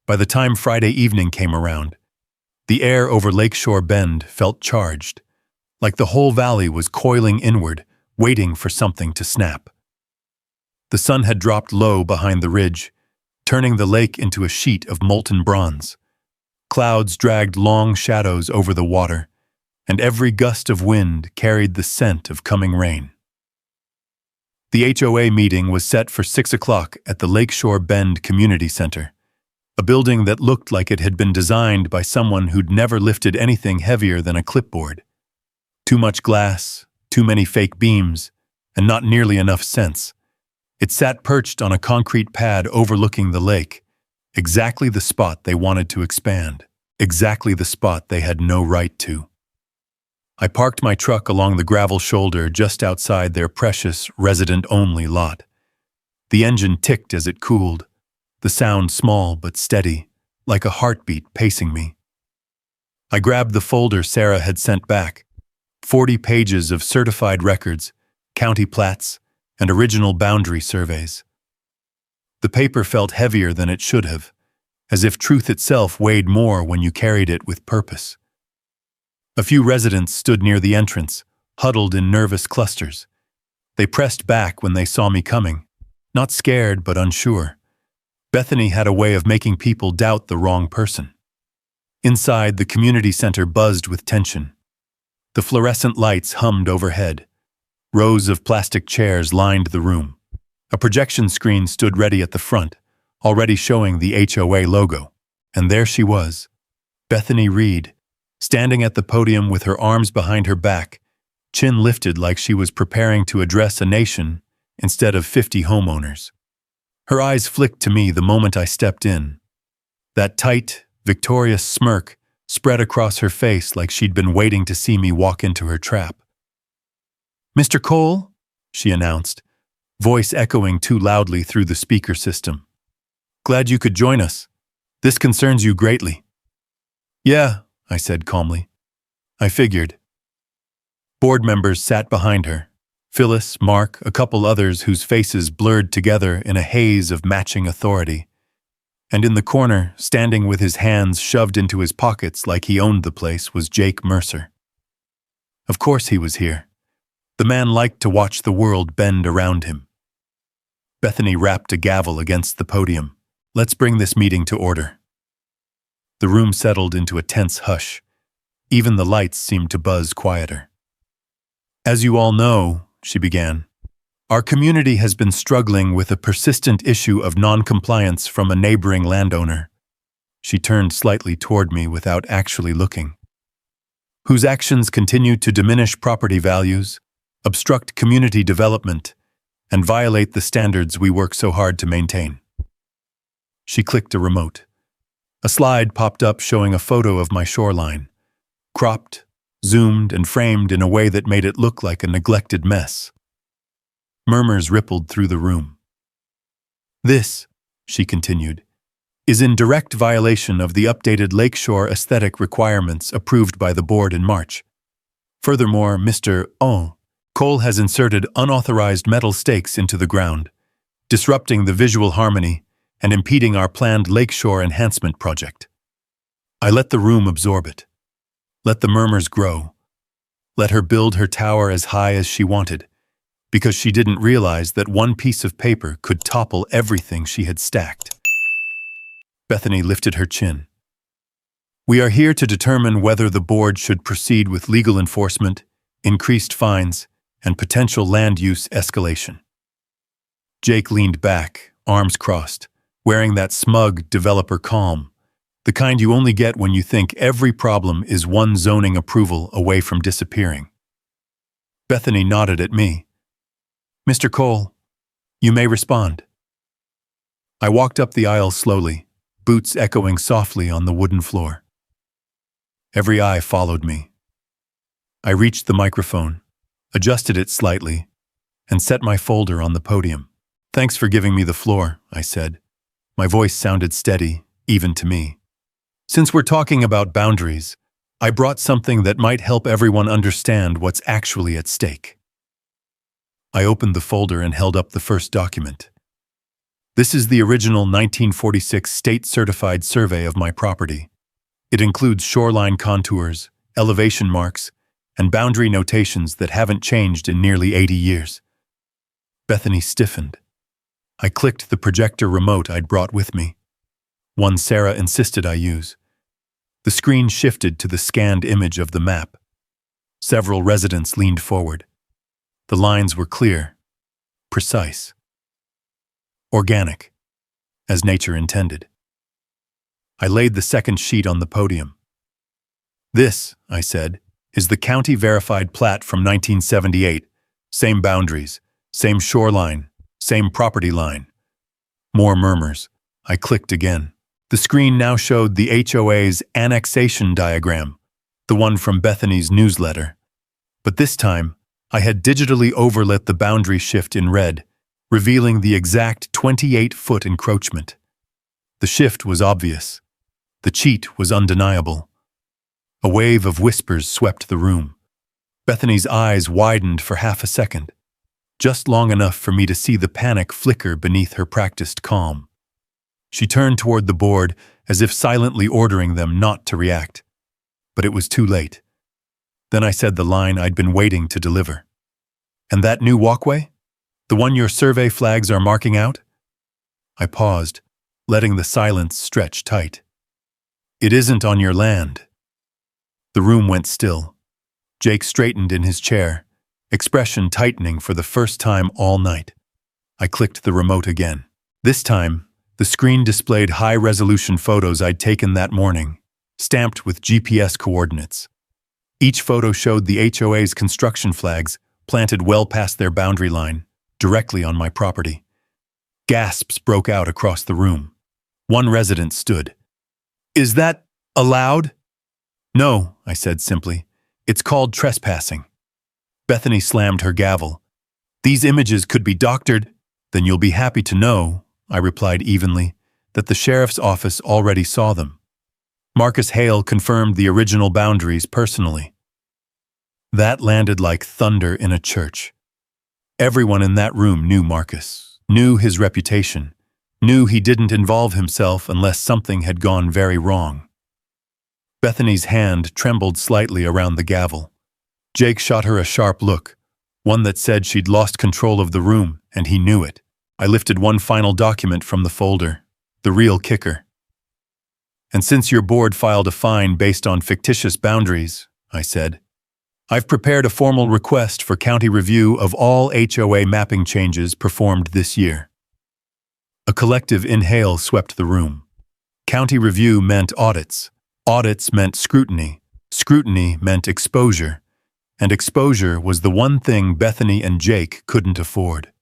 By the time Friday evening came around, the air over Lakeshore Bend felt charged, like the whole valley was coiling inward, waiting for something to snap. The sun had dropped low behind the ridge, turning the lake into a sheet of molten bronze. Clouds dragged long shadows over the water, and every gust of wind carried the scent of coming rain. The HOA meeting was set for 6 o'clock at the Lakeshore Bend Community Center, a building that looked like it had been designed by someone who'd never lifted anything heavier than a clipboard. Too much glass, too many fake beams, and not nearly enough sense. It sat perched on a concrete pad overlooking the lake, exactly the spot they wanted to expand, exactly the spot they had no right to. I parked my truck along the gravel shoulder just outside their precious resident-only lot. The engine ticked as it cooled, the sound small but steady, like a heartbeat pacing me. I grabbed the folder Sarah had sent back, 40 pages of certified records, county plats, and original boundary surveys. The paper felt heavier than it should have, as if truth itself weighed more when you carried it with purpose. A few residents stood near the entrance, huddled in nervous clusters. They pressed back when they saw me coming, not scared but unsure. Bethany had a way of making people doubt the wrong person. Inside, the community center buzzed with tension. The fluorescent lights hummed overhead. Rows of plastic chairs lined the room. A projection screen stood ready at the front, already showing the HOA logo. And there she was, Bethany Reed, standing at the podium with her arms behind her back, chin lifted like she was preparing to address a nation instead of 50 homeowners. Her eyes flicked to me the moment I stepped in. That tight, victorious smirk spread across her face like she'd been waiting to see me walk into her trap. "Mr. Cole," she announced, voice echoing too loudly through the speaker system. "Glad you could join us. This concerns you greatly." "Yeah," I said calmly. "I figured." Board members sat behind her. Phyllis, Mark, a couple others whose faces blurred together in a haze of matching authority. And in the corner, standing with his hands shoved into his pockets like he owned the place, was Jake Mercer. Of course he was here. The man liked to watch the world bend around him. Bethany rapped a gavel against the podium. "Let's bring this meeting to order." The room settled into a tense hush. Even the lights seemed to buzz quieter. "As you all know," she began, "our community has been struggling with a persistent issue of non-compliance from a neighboring landowner." She turned slightly toward me without actually looking. "Whose actions continue to diminish property values, obstruct community development, and violate the standards we work so hard to maintain." She clicked a remote. A slide popped up showing a photo of my shoreline, cropped, zoomed, and framed in a way that made it look like a neglected mess. Murmurs rippled through the room. "This," she continued, "is in direct violation of the updated lakeshore aesthetic requirements approved by the board in March. Furthermore, Mr. Cole has inserted unauthorized metal stakes into the ground, disrupting the visual harmony and impeding our planned lakeshore enhancement project." I let the room absorb it. Let the murmurs grow. Let her build her tower as high as she wanted, because she didn't realize that one piece of paper could topple everything she had stacked. Bethany lifted her chin. "We are here to determine whether the board should proceed with legal enforcement, increased fines, and potential land use escalation." Jake leaned back, arms crossed, wearing that smug developer calm, the kind you only get when you think every problem is one zoning approval away from disappearing. Bethany nodded at me. "Mr. Cole, you may respond." I walked up the aisle slowly, boots echoing softly on the wooden floor. Every eye followed me. I reached the microphone, adjusted it slightly, and set my folder on the podium. "Thanks for giving me the floor," I said. My voice sounded steady, even to me. "Since we're talking about boundaries, I brought something that might help everyone understand what's actually at stake." I opened the folder and held up the first document. This is the original 1946 state-certified survey of my property. It includes shoreline contours, elevation marks, and boundary notations that haven't changed in nearly 80 years. Bethany stiffened. I clicked the projector remote I'd brought with me, one Sarah insisted I use. The screen shifted to the scanned image of the map. Several residents leaned forward. The lines were clear, precise, organic, as nature intended. I laid the second sheet on the podium. "This," I said, "is the county-verified plat from 1978. Same boundaries, same shoreline, same property line." More murmurs. I clicked again. The screen now showed the HOA's annexation diagram, the one from Bethany's newsletter. But this time, I had digitally overlit the boundary shift in red, revealing the exact 28-foot encroachment. The shift was obvious. The cheat was undeniable. A wave of whispers swept the room. Bethany's eyes widened for half a second, just long enough for me to see the panic flicker beneath her practiced calm. She turned toward the board as if silently ordering them not to react. But it was too late. Then I said the line I'd been waiting to deliver. "And that new walkway? The one your survey flags are marking out?" I paused, letting the silence stretch tight. "It isn't on your land." The room went still. Jake straightened in his chair, expression tightening for the first time all night. I clicked the remote again. This time, the screen displayed high-resolution photos I'd taken that morning, stamped with GPS coordinates. Each photo showed the HOA's construction flags planted well past their boundary line, directly on my property. Gasps broke out across the room. One resident stood. "Is that allowed?" "No," I said simply. "It's called trespassing." Bethany slammed her gavel. "These images could be doctored." "Then you'll be happy to know," I replied evenly, "that the sheriff's office already saw them. Marcus Hale confirmed the original boundaries personally." That landed like thunder in a church. Everyone in that room knew Marcus, knew his reputation, knew he didn't involve himself unless something had gone very wrong. Bethany's hand trembled slightly around the gavel. Jake shot her a sharp look, one that said she'd lost control of the room, and he knew it. I lifted one final document from the folder, the real kicker. "And since your board filed a fine based on fictitious boundaries," I said, "I've prepared a formal request for county review of all HOA mapping changes performed this year." A collective inhale swept the room. County review meant audits. Audits meant scrutiny. Scrutiny meant exposure. And exposure was the one thing Bethany and Jake couldn't afford.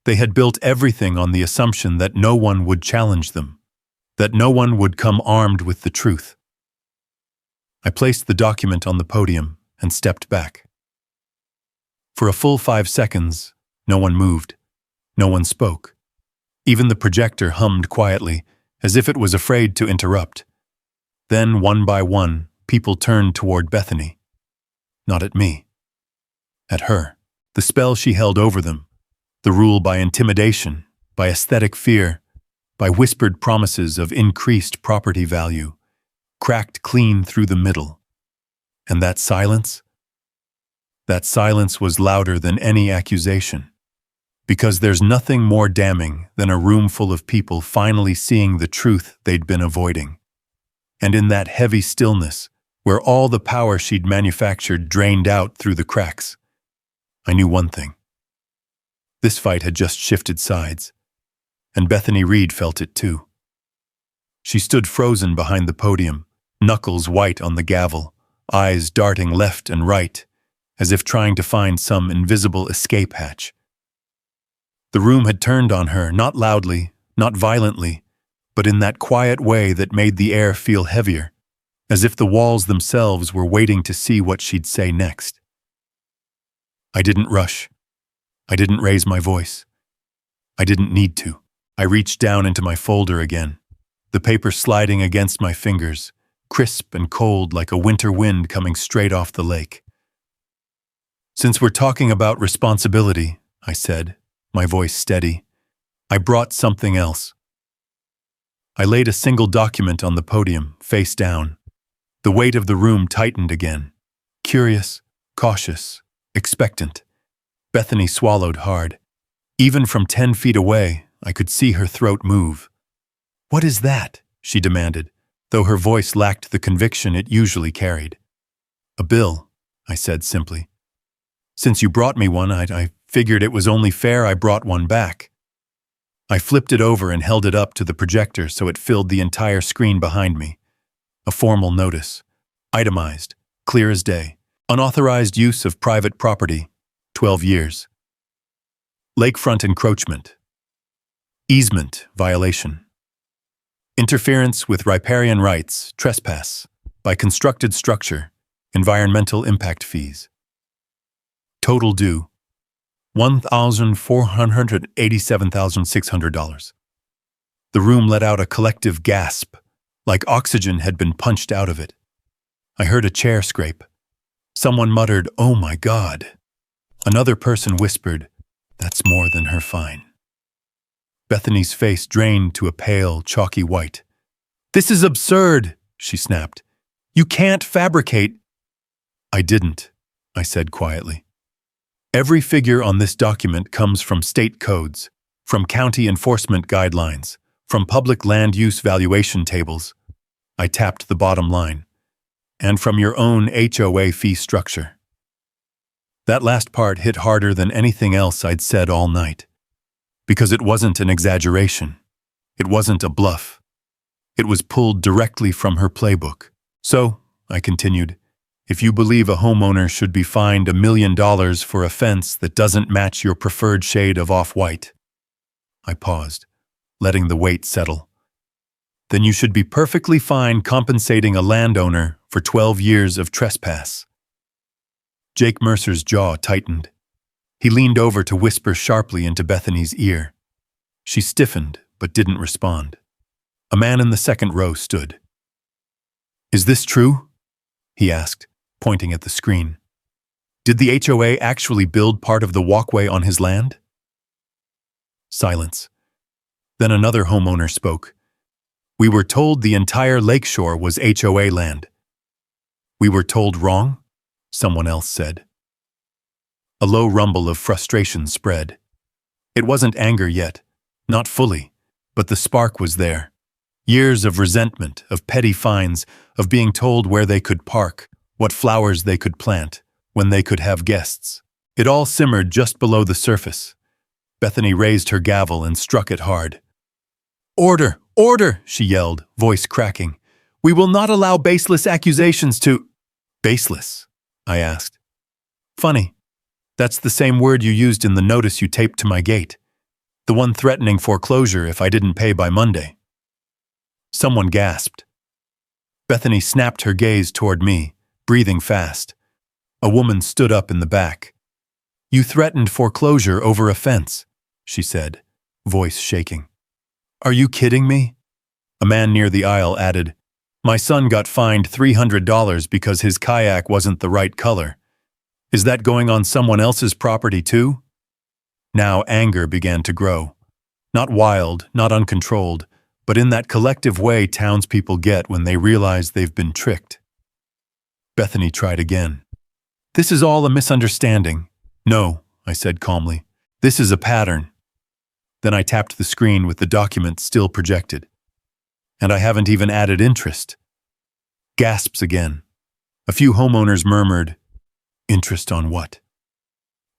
They had built everything on the assumption that no one would challenge them. that no one would come armed with the truth. I placed the document on the podium and stepped back. For a full 5 seconds, no one moved. No one spoke. Even the projector hummed quietly, as if it was afraid to interrupt. Then, one by one, people turned toward Bethany. Not at me. At her. The spell she held over them. The rule by intimidation, by aesthetic fear, by whispered promises of increased property value, cracked clean through the middle. And that silence? That silence was louder than any accusation. Because there's nothing more damning than a room full of people finally seeing the truth they'd been avoiding. And in that heavy stillness, where all the power she'd manufactured drained out through the cracks, I knew one thing. This fight had just shifted sides, and Bethany Reed felt it too. She stood frozen behind the podium, knuckles white on the gavel, eyes darting left and right, as if trying to find some invisible escape hatch. The room had turned on her, not loudly, not violently, but in that quiet way that made the air feel heavier, as if the walls themselves were waiting to see what she'd say next. I didn't rush. I didn't raise my voice. I didn't need to. I reached down into my folder again, the paper sliding against my fingers, crisp and cold like a winter wind coming straight off the lake. Since we're talking about responsibility, I said, my voice steady, I brought something else. I laid a single document on the podium, face down. The weight of the room tightened again. Curious, cautious, expectant. Bethany swallowed hard. Even from 10 feet away, I could see her throat move. "What is that?" she demanded, though her voice lacked the conviction it usually carried. "A bill," I said simply. "Since you brought me one, I figured it was only fair I brought one back." I flipped it over and held it up to the projector so it filled the entire screen behind me. A formal notice. Itemized, clear as day. Unauthorized use of private property, 12 years. Lakefront encroachment. Easement violation. Interference with riparian rights, trespass, by constructed structure, environmental impact fees. Total due, $1,487,600. The room let out a collective gasp, like oxygen had been punched out of it. I heard a chair scrape. Someone muttered, "Oh my God." Another person whispered, "That's more than her fine." Bethany's face drained to a pale, chalky white. "This is absurd," she snapped. "You can't fabricate." "I didn't," I said quietly. "Every figure on this document comes from state codes, from county enforcement guidelines, from public land use valuation tables." I tapped the bottom line. "And from your own HOA fee structure." That last part hit harder than anything else I'd said all night. Because it wasn't an exaggeration. It wasn't a bluff. It was pulled directly from her playbook. "So," I continued, "if you believe a homeowner should be fined $1 million for a fence that doesn't match your preferred shade of off-white." I paused, letting the weight settle. "Then you should be perfectly fine compensating a landowner for 12 years of trespass." Jake Mercer's jaw tightened. He leaned over to whisper sharply into Bethany's ear. She stiffened, but didn't respond. A man in the second row stood. "Is this true?" he asked, pointing at the screen. "Did the HOA actually build part of the walkway on his land?" Silence. Then another homeowner spoke. "We were told the entire lakeshore was HOA land." "We were told wrong?" someone else said. A low rumble of frustration spread. It wasn't anger yet, not fully, but the spark was there. Years of resentment, of petty fines, of being told where they could park, what flowers they could plant, when they could have guests. It all simmered just below the surface. Bethany raised her gavel and struck it hard. "Order! Order!" she yelled, voice cracking. "We will not allow baseless accusations to—" "Baseless?" I asked. "Funny. That's the same word you used in the notice you taped to my gate. The one threatening foreclosure if I didn't pay by Monday." Someone gasped. Bethany snapped her gaze toward me, breathing fast. A woman stood up in the back. "You threatened foreclosure over a fence," she said, voice shaking. "Are you kidding me?" A man near the aisle added, "My son got fined $300 because his kayak wasn't the right color. Is that going on someone else's property too?" Now anger began to grow. Not wild, not uncontrolled, but in that collective way townspeople get when they realize they've been tricked. Bethany tried again. "This is all a misunderstanding." "No," I said calmly. "This is a pattern." Then I tapped the screen with the document still projected. "And I haven't even added interest." Gasps again. A few homeowners murmured, "Interest on what?"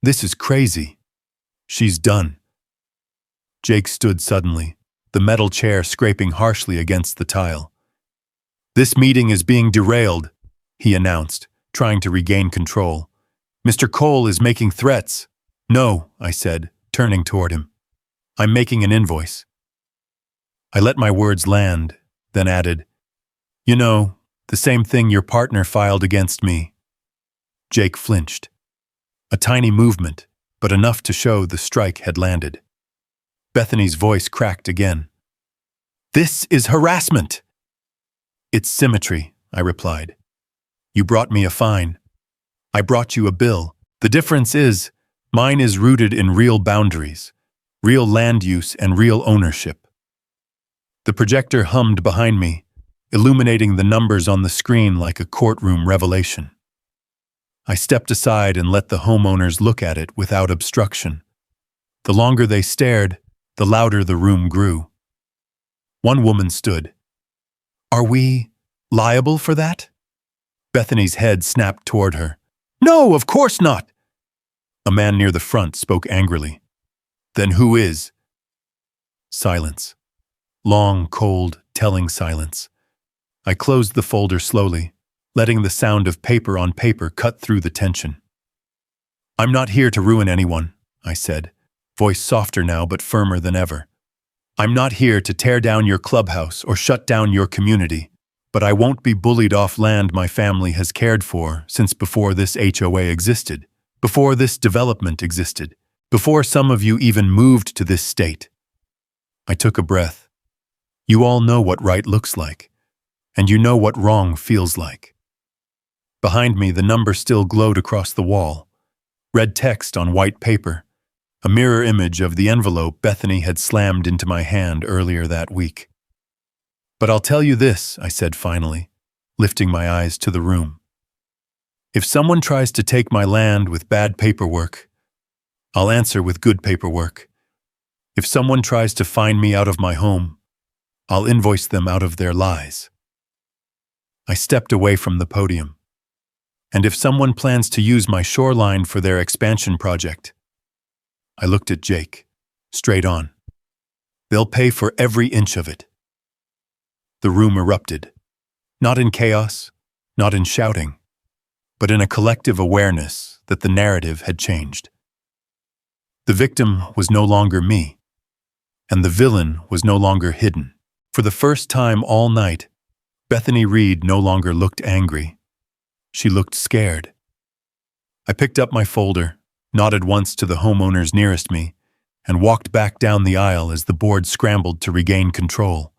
"This is crazy." "She's done." Jake stood suddenly, the metal chair scraping harshly against the tile. "This meeting is being derailed," he announced, trying to regain control. "Mr. Cole is making threats." "No," I said, turning toward him. "I'm making an invoice." I let my words land, then added, "You know, the same thing your partner filed against me." Jake flinched. A tiny movement, but enough to show the strike had landed. Bethany's voice cracked again. "This is harassment." "It's symmetry," I replied. "You brought me a fine. I brought you a bill. The difference is, mine is rooted in real boundaries, real land use and real ownership." The projector hummed behind me, illuminating the numbers on the screen like a courtroom revelation. I stepped aside and let the homeowners look at it without obstruction. The longer they stared, the louder the room grew. One woman stood. "Are we liable for that?" Bethany's head snapped toward her. "No, of course not!" A man near the front spoke angrily. "Then who is?" Silence. Long, cold, telling silence. I closed the folder slowly, letting the sound of paper on paper cut through the tension. "I'm not here to ruin anyone," I said, voice softer now but firmer than ever. "I'm not here to tear down your clubhouse or shut down your community, but I won't be bullied off land my family has cared for since before this HOA existed, before this development existed, before some of you even moved to this state." I took a breath. You all know what right looks like, and you know what wrong feels like. Behind me, the number still glowed across the wall, red text on white paper, a mirror image of the envelope Bethany had slammed into my hand earlier that week. "But I'll tell you this," I said finally, lifting my eyes to the room. "If someone tries to take my land with bad paperwork, I'll answer with good paperwork. If someone tries to find me out of my home, I'll invoice them out of their lies." I stepped away from the podium. "And if someone plans to use my shoreline for their expansion project," I looked at Jake, straight on, "they'll pay for every inch of it." The room erupted, not in chaos, not in shouting, but in a collective awareness that the narrative had changed. The victim was no longer me, and the villain was no longer hidden. For the first time all night, Bethany Reed no longer looked angry. She looked scared. I picked up my folder, nodded once to the homeowners nearest me, and walked back down the aisle as the board scrambled to regain control.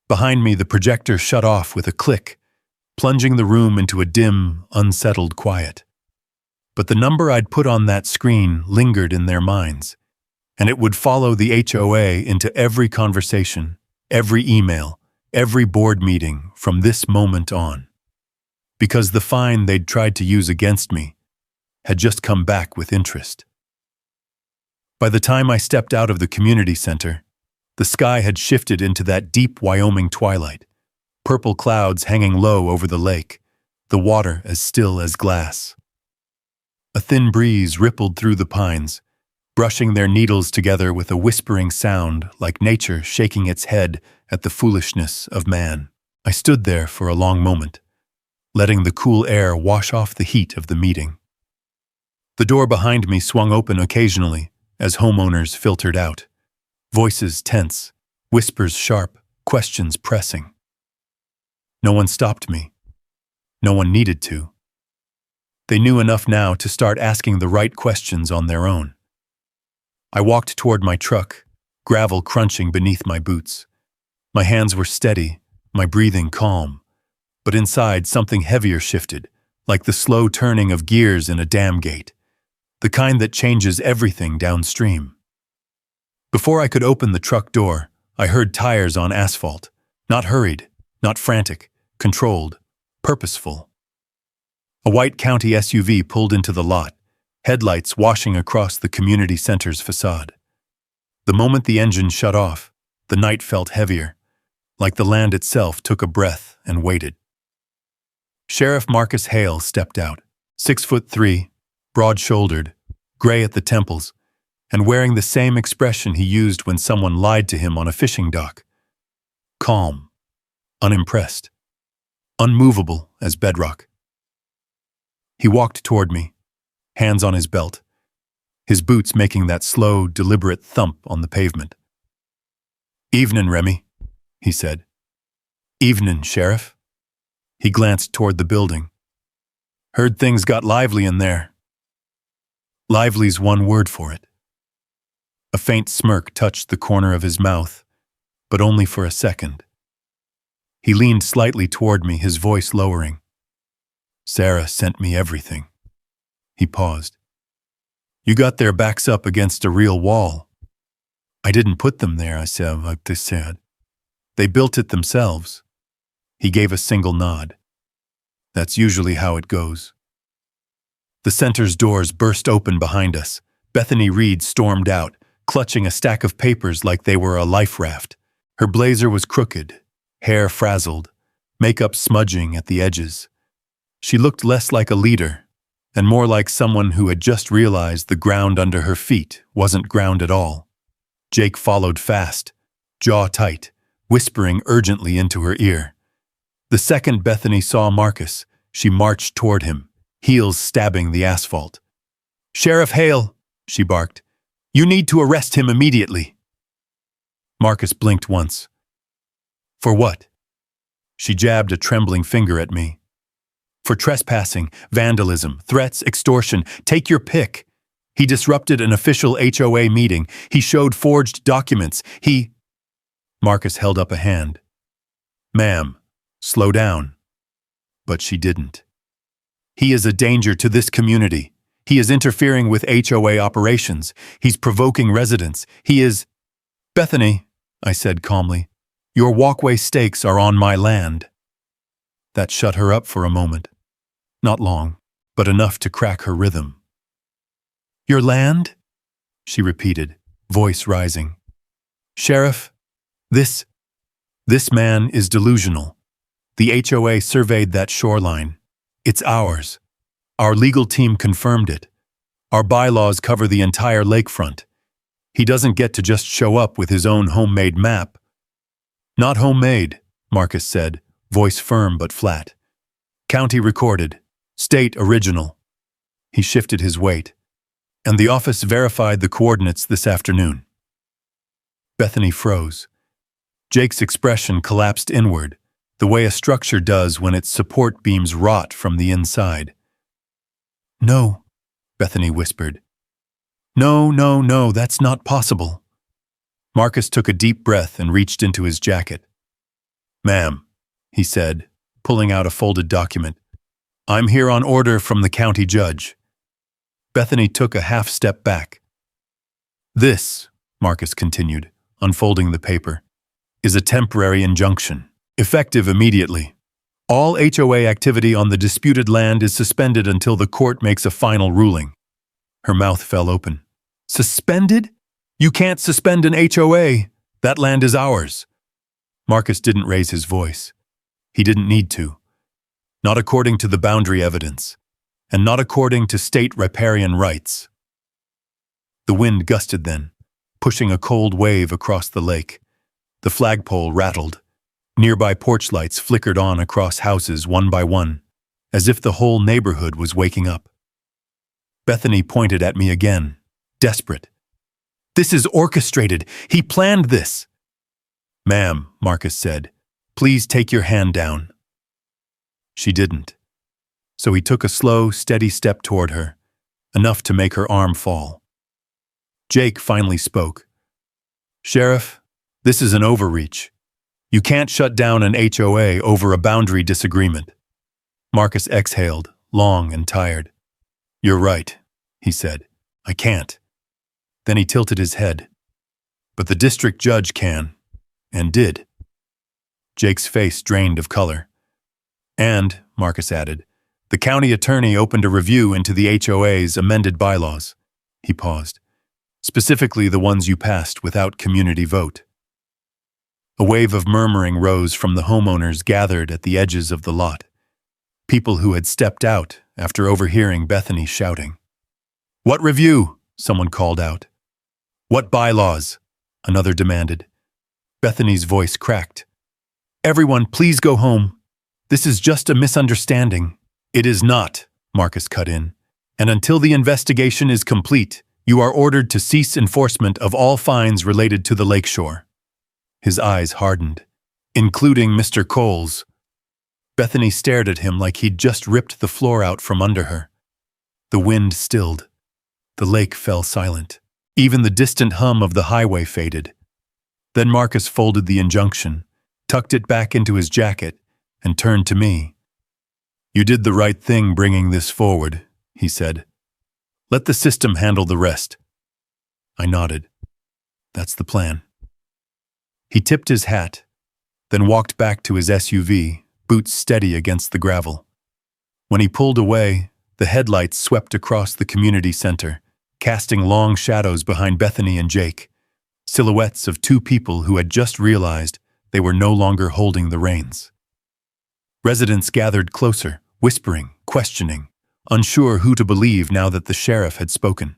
Behind me, the projector shut off with a click, plunging the room into a dim, unsettled quiet. But the number I'd put on that screen lingered in their minds, and it would follow the HOA into every conversation, every email, every board meeting from this moment on. Because the fine they'd tried to use against me had just come back with interest. By the time I stepped out of the community center, the sky had shifted into that deep Wyoming twilight, purple clouds hanging low over the lake, the water as still as glass. A thin breeze rippled through the pines, brushing their needles together with a whispering sound like nature shaking its head at the foolishness of man. I stood there for a long moment, letting the cool air wash off the heat of the meeting. The door behind me swung open occasionally as homeowners filtered out, voices tense, whispers sharp, questions pressing. No one stopped me. No one needed to. They knew enough now to start asking the right questions on their own. I walked toward my truck, gravel crunching beneath my boots. My hands were steady, my breathing calm, but inside something heavier shifted, like the slow turning of gears in a dam gate, the kind that changes everything downstream. Before I could open the truck door, I heard tires on asphalt, not hurried, not frantic, controlled, purposeful. A white county SUV pulled into the lot, headlights washing across the community center's facade. The moment the engine shut off, the night felt heavier, like the land itself took a breath and waited. Sheriff Marcus Hale stepped out, 6'3", broad-shouldered, gray at the temples, and wearing the same expression he used when someone lied to him on a fishing dock. Calm, unimpressed, unmovable as bedrock. He walked toward me, hands on his belt, his boots making that slow, deliberate thump on the pavement. "Evenin', Remy," he said. "Evenin', Sheriff." He glanced toward the building. "Heard things got lively in there." Lively's one word for it. A faint smirk touched the corner of his mouth, but only for a second. He leaned slightly toward me, his voice lowering. "Sarah sent me everything." He paused. "You got their backs up against a real wall." "I didn't put them there," I said, like they said. "They built it themselves." He gave a single nod. "That's usually how it goes." The center's doors burst open behind us. Bethany Reed stormed out, clutching a stack of papers like they were a life raft. Her blazer was crooked, hair frazzled, makeup smudging at the edges. She looked less like a leader, and more like someone who had just realized the ground under her feet wasn't ground at all. Jake followed fast, jaw tight, whispering urgently into her ear. The second Bethany saw Marcus, she marched toward him, heels stabbing the asphalt. "Sheriff Hale," she barked, "you need to arrest him immediately." Marcus blinked once. "For what?" She jabbed a trembling finger at me. "For trespassing, vandalism, threats, extortion, take your pick. He disrupted an official HOA meeting. He showed forged documents. Marcus held up a hand. "Ma'am, slow down." But she didn't. "He is a danger to this community. He is interfering with HOA operations. He's provoking residents. He is—" "Bethany," I said calmly, "your walkway stakes are on my land." That shut her up for a moment. Not long, but enough to crack her rhythm. "Your land?" she repeated, voice rising. "Sheriff, this man is delusional. The HOA surveyed that shoreline. It's ours. Our legal team confirmed it. Our bylaws cover the entire lakefront. He doesn't get to just show up with his own homemade map." "Not homemade," Marcus said, voice firm but flat. "County recorded. State original." He shifted his weight. "And the office verified the coordinates this afternoon." Bethany froze. Jake's expression collapsed inward, the way a structure does when its support beams rot from the inside. "No," Bethany whispered. No, that's not possible." Marcus took a deep breath and reached into his jacket. "Ma'am," he said, pulling out a folded document, "I'm here on order from the county judge." Bethany took a half step back. "This," Marcus continued, unfolding the paper, "is a temporary injunction, effective immediately. All HOA activity on the disputed land is suspended until the court makes a final ruling." Her mouth fell open. "Suspended? You can't suspend an HOA. That land is ours." Marcus didn't raise his voice. He didn't need to. Not according to the boundary evidence, and not according to state riparian rights. The wind gusted then, pushing a cold wave across the lake. The flagpole rattled. Nearby porch lights flickered on across houses one by one, as if the whole neighborhood was waking up. Bethany pointed at me again, desperate. "This is orchestrated. He planned this." "Ma'am," Marcus said, "please take your hand down." She didn't. So he took a slow, steady step toward her, enough to make her arm fall. Jake finally spoke. "Sheriff, this is an overreach. You can't shut down an HOA over a boundary disagreement." Marcus exhaled, long and tired. "You're right," he said. "I can't." Then he tilted his head. "But the district judge can, and did." Jake's face drained of color. "And," Marcus added, "the county attorney opened a review into the HOA's amended bylaws." He paused. "Specifically the ones you passed without community vote." A wave of murmuring rose from the homeowners gathered at the edges of the lot. People who had stepped out after overhearing Bethany shouting. "What review?" someone called out. "What bylaws?" another demanded. Bethany's voice cracked. "Everyone, please go home. This is just a misunderstanding." "It is not," Marcus cut in. "And until the investigation is complete, you are ordered to cease enforcement of all fines related to the lakeshore." His eyes hardened, including Mr. Cole's. Bethany stared at him like he'd just ripped the floor out from under her. The wind stilled. The lake fell silent. Even the distant hum of the highway faded. Then Marcus folded the injunction, tucked it back into his jacket, and turned to me. "You did the right thing bringing this forward," he said. "Let the system handle the rest." I nodded. "That's the plan." He tipped his hat, then walked back to his SUV, boots steady against the gravel. When he pulled away, the headlights swept across the community center, casting long shadows behind Bethany and Jake, silhouettes of two people who had just realized they were no longer holding the reins. Residents gathered closer, whispering, questioning, unsure who to believe now that the sheriff had spoken.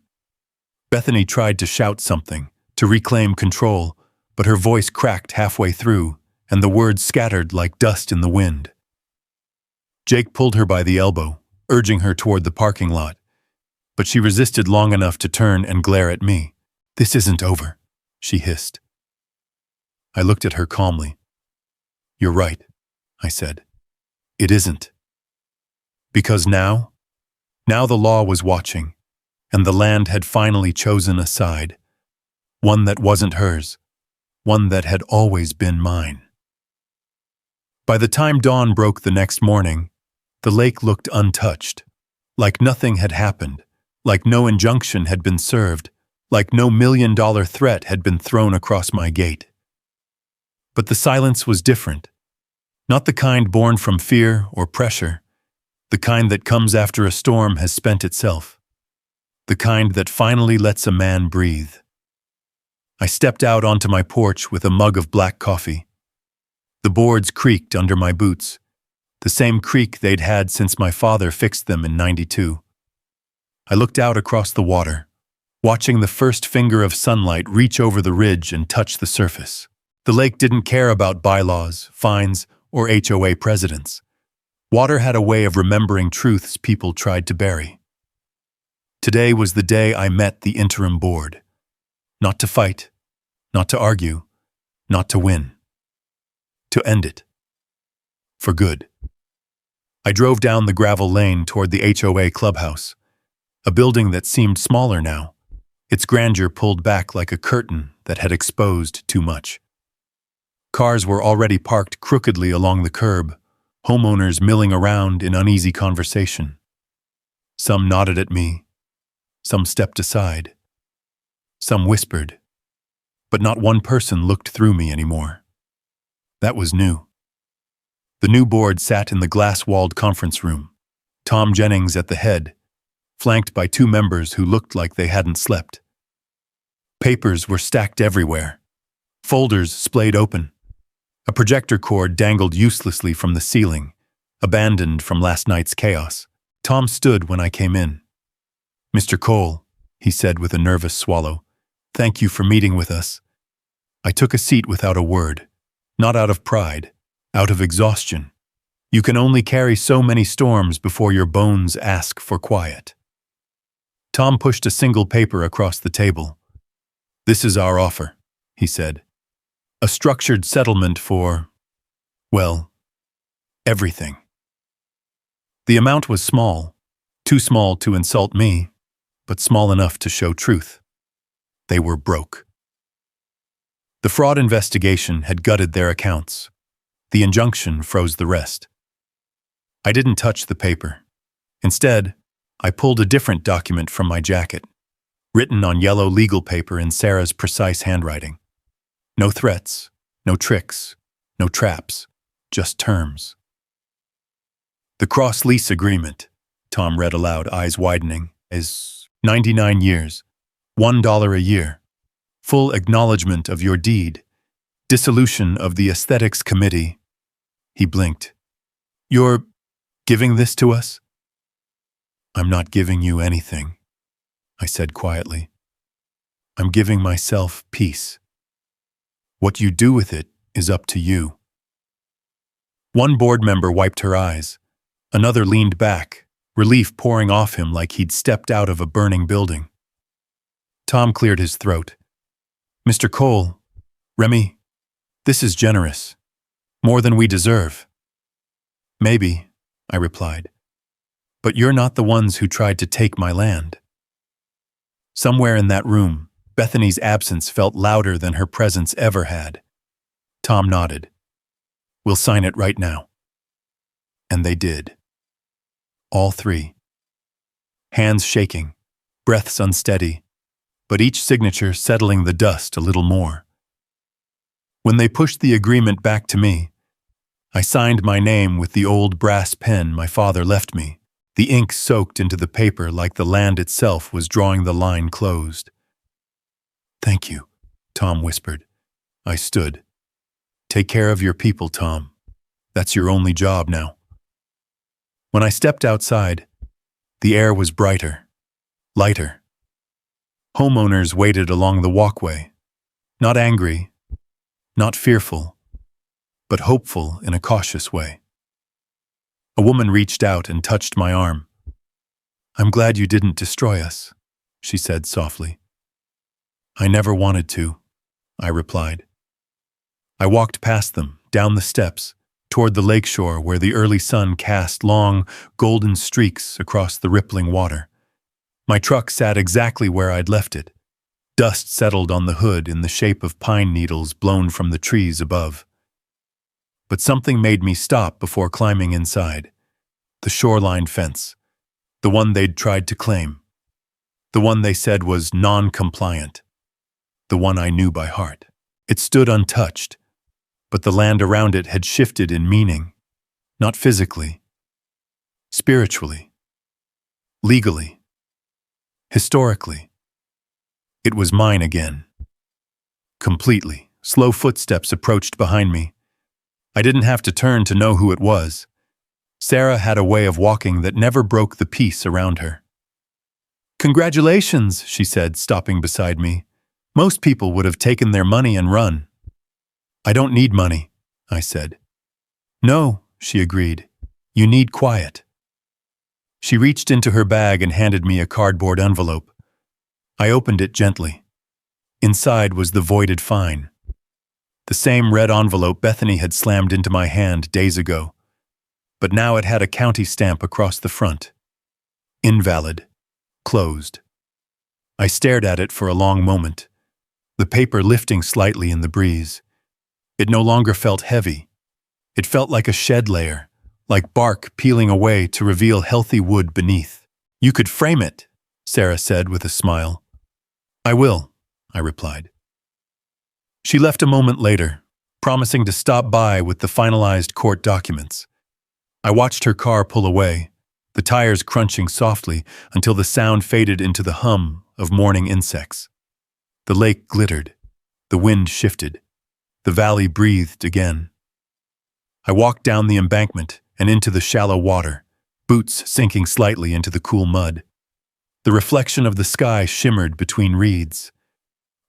Bethany tried to shout something, to reclaim control, but her voice cracked halfway through, and the words scattered like dust in the wind. Jake pulled her by the elbow, urging her toward the parking lot, but she resisted long enough to turn and glare at me. "This isn't over," she hissed. I looked at her calmly. "You're right," I said. "It isn't." Because now the law was watching, and the land had finally chosen a side, one that wasn't hers, one that had always been mine. By the time dawn broke the next morning, the lake looked untouched, like nothing had happened, like no injunction had been served, like no $1 million threat had been thrown across my gate. But the silence was different, not the kind born from fear or pressure, the kind that comes after a storm has spent itself, the kind that finally lets a man breathe. I stepped out onto my porch with a mug of black coffee. The boards creaked under my boots, the same creak they'd had since my father fixed them in '92. I looked out across the water, watching the first finger of sunlight reach over the ridge and touch the surface. The lake didn't care about bylaws, fines, or HOA presidents. Water had a way of remembering truths people tried to bury. Today was the day I met the interim board. Not to fight, not to argue, not to win. To end it. For good. I drove down the gravel lane toward the HOA clubhouse, a building that seemed smaller now, its grandeur pulled back like a curtain that had exposed too much. Cars were already parked crookedly along the curb, homeowners milling around in uneasy conversation. Some nodded at me, some stepped aside. Some whispered, but not one person looked through me anymore. That was new. The new board sat in the glass-walled conference room, Tom Jennings at the head, flanked by two members who looked like they hadn't slept. Papers were stacked everywhere, folders splayed open. A projector cord dangled uselessly from the ceiling, abandoned from last night's chaos. Tom stood when I came in. "Mr. Cole," he said with a nervous swallow, "thank you for meeting with us." I took a seat without a word, not out of pride, out of exhaustion. You can only carry so many storms before your bones ask for quiet. Tom pushed a single paper across the table. "This is our offer," he said. A structured settlement for, well, everything. The amount was small, too small to insult me, but small enough to show truth. They were broke. The fraud investigation had gutted their accounts. The injunction froze the rest. I didn't touch the paper. Instead, I pulled a different document from my jacket, written on yellow legal paper in Sarah's precise handwriting. No threats, no tricks, no traps, just terms. The cross-lease agreement, Tom read aloud, eyes widening, is 99 years, $1 a year, full acknowledgement of your deed, dissolution of the aesthetics committee. He blinked. You're giving this to us? I'm not giving you anything, I said quietly. I'm giving myself peace. What you do with it is up to you. One board member wiped her eyes. Another leaned back, relief pouring off him like he'd stepped out of a burning building. Tom cleared his throat. Mr. Cole, Remy, this is generous. More than we deserve. Maybe, I replied. But you're not the ones who tried to take my land. Somewhere in that room, Bethany's absence felt louder than her presence ever had. Tom nodded. We'll sign it right now. And they did. All three. Hands shaking, breaths unsteady, but each signature settling the dust a little more. When they pushed the agreement back to me, I signed my name with the old brass pen my father left me, the ink soaked into the paper like the land itself was drawing the line closed. Thank you, Tom whispered. I stood. Take care of your people, Tom. That's your only job now. When I stepped outside, the air was brighter, lighter. Homeowners waited along the walkway, not angry, not fearful, but hopeful in a cautious way. A woman reached out and touched my arm. I'm glad you didn't destroy us, she said softly. I never wanted to, I replied. I walked past them, down the steps, toward the lakeshore where the early sun cast long, golden streaks across the rippling water. My truck sat exactly where I'd left it. Dust settled on the hood in the shape of pine needles blown from the trees above. But something made me stop before climbing inside. The shoreline fence. The one they'd tried to claim. The one they said was non-compliant. The one I knew by heart. It stood untouched, but the land around it had shifted in meaning. Not physically. Spiritually. Legally. Historically. It was mine again. Completely. Slow footsteps approached behind me. I didn't have to turn to know who it was. Sarah had a way of walking that never broke the peace around her. Congratulations, she said, stopping beside me. Most people would have taken their money and run. I don't need money, I said. No, she agreed. You need quiet. She reached into her bag and handed me a cardboard envelope. I opened it gently. Inside was the voided fine. The same red envelope Bethany had slammed into my hand days ago. But now it had a county stamp across the front. Invalid. Closed. I stared at it for a long moment, the paper lifting slightly in the breeze. It no longer felt heavy. It felt like a shed layer, like bark peeling away to reveal healthy wood beneath. You could frame it, Sarah said with a smile. I will, I replied. She left a moment later, promising to stop by with the finalized court documents. I watched her car pull away, the tires crunching softly until the sound faded into the hum of morning insects. The lake glittered. The wind shifted. The valley breathed again. I walked down the embankment and into the shallow water, boots sinking slightly into the cool mud. The reflection of the sky shimmered between reeds.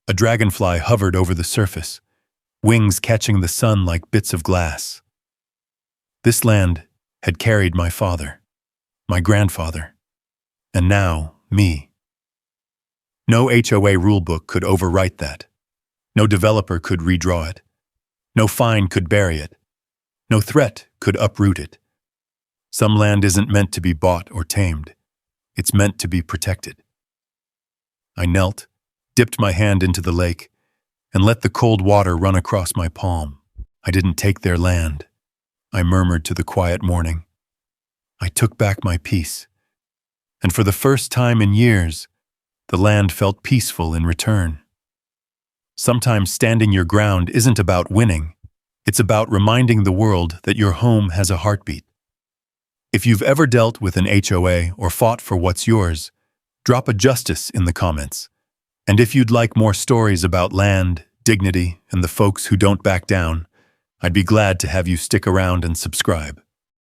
A dragonfly hovered over the surface, wings catching the sun like bits of glass. This land had carried my father, my grandfather, and now me. No HOA rulebook could overwrite that. No developer could redraw it. No fine could bury it. No threat could uproot it. Some land isn't meant to be bought or tamed. It's meant to be protected. I knelt, dipped my hand into the lake, and let the cold water run across my palm. I didn't take their land, I murmured to the quiet morning. I took back my peace. And for the first time in years, the land felt peaceful in return. Sometimes standing your ground isn't about winning. It's about reminding the world that your home has a heartbeat. If you've ever dealt with an HOA or fought for what's yours, drop a justice in the comments. And if you'd like more stories about land, dignity, and the folks who don't back down, I'd be glad to have you stick around and subscribe.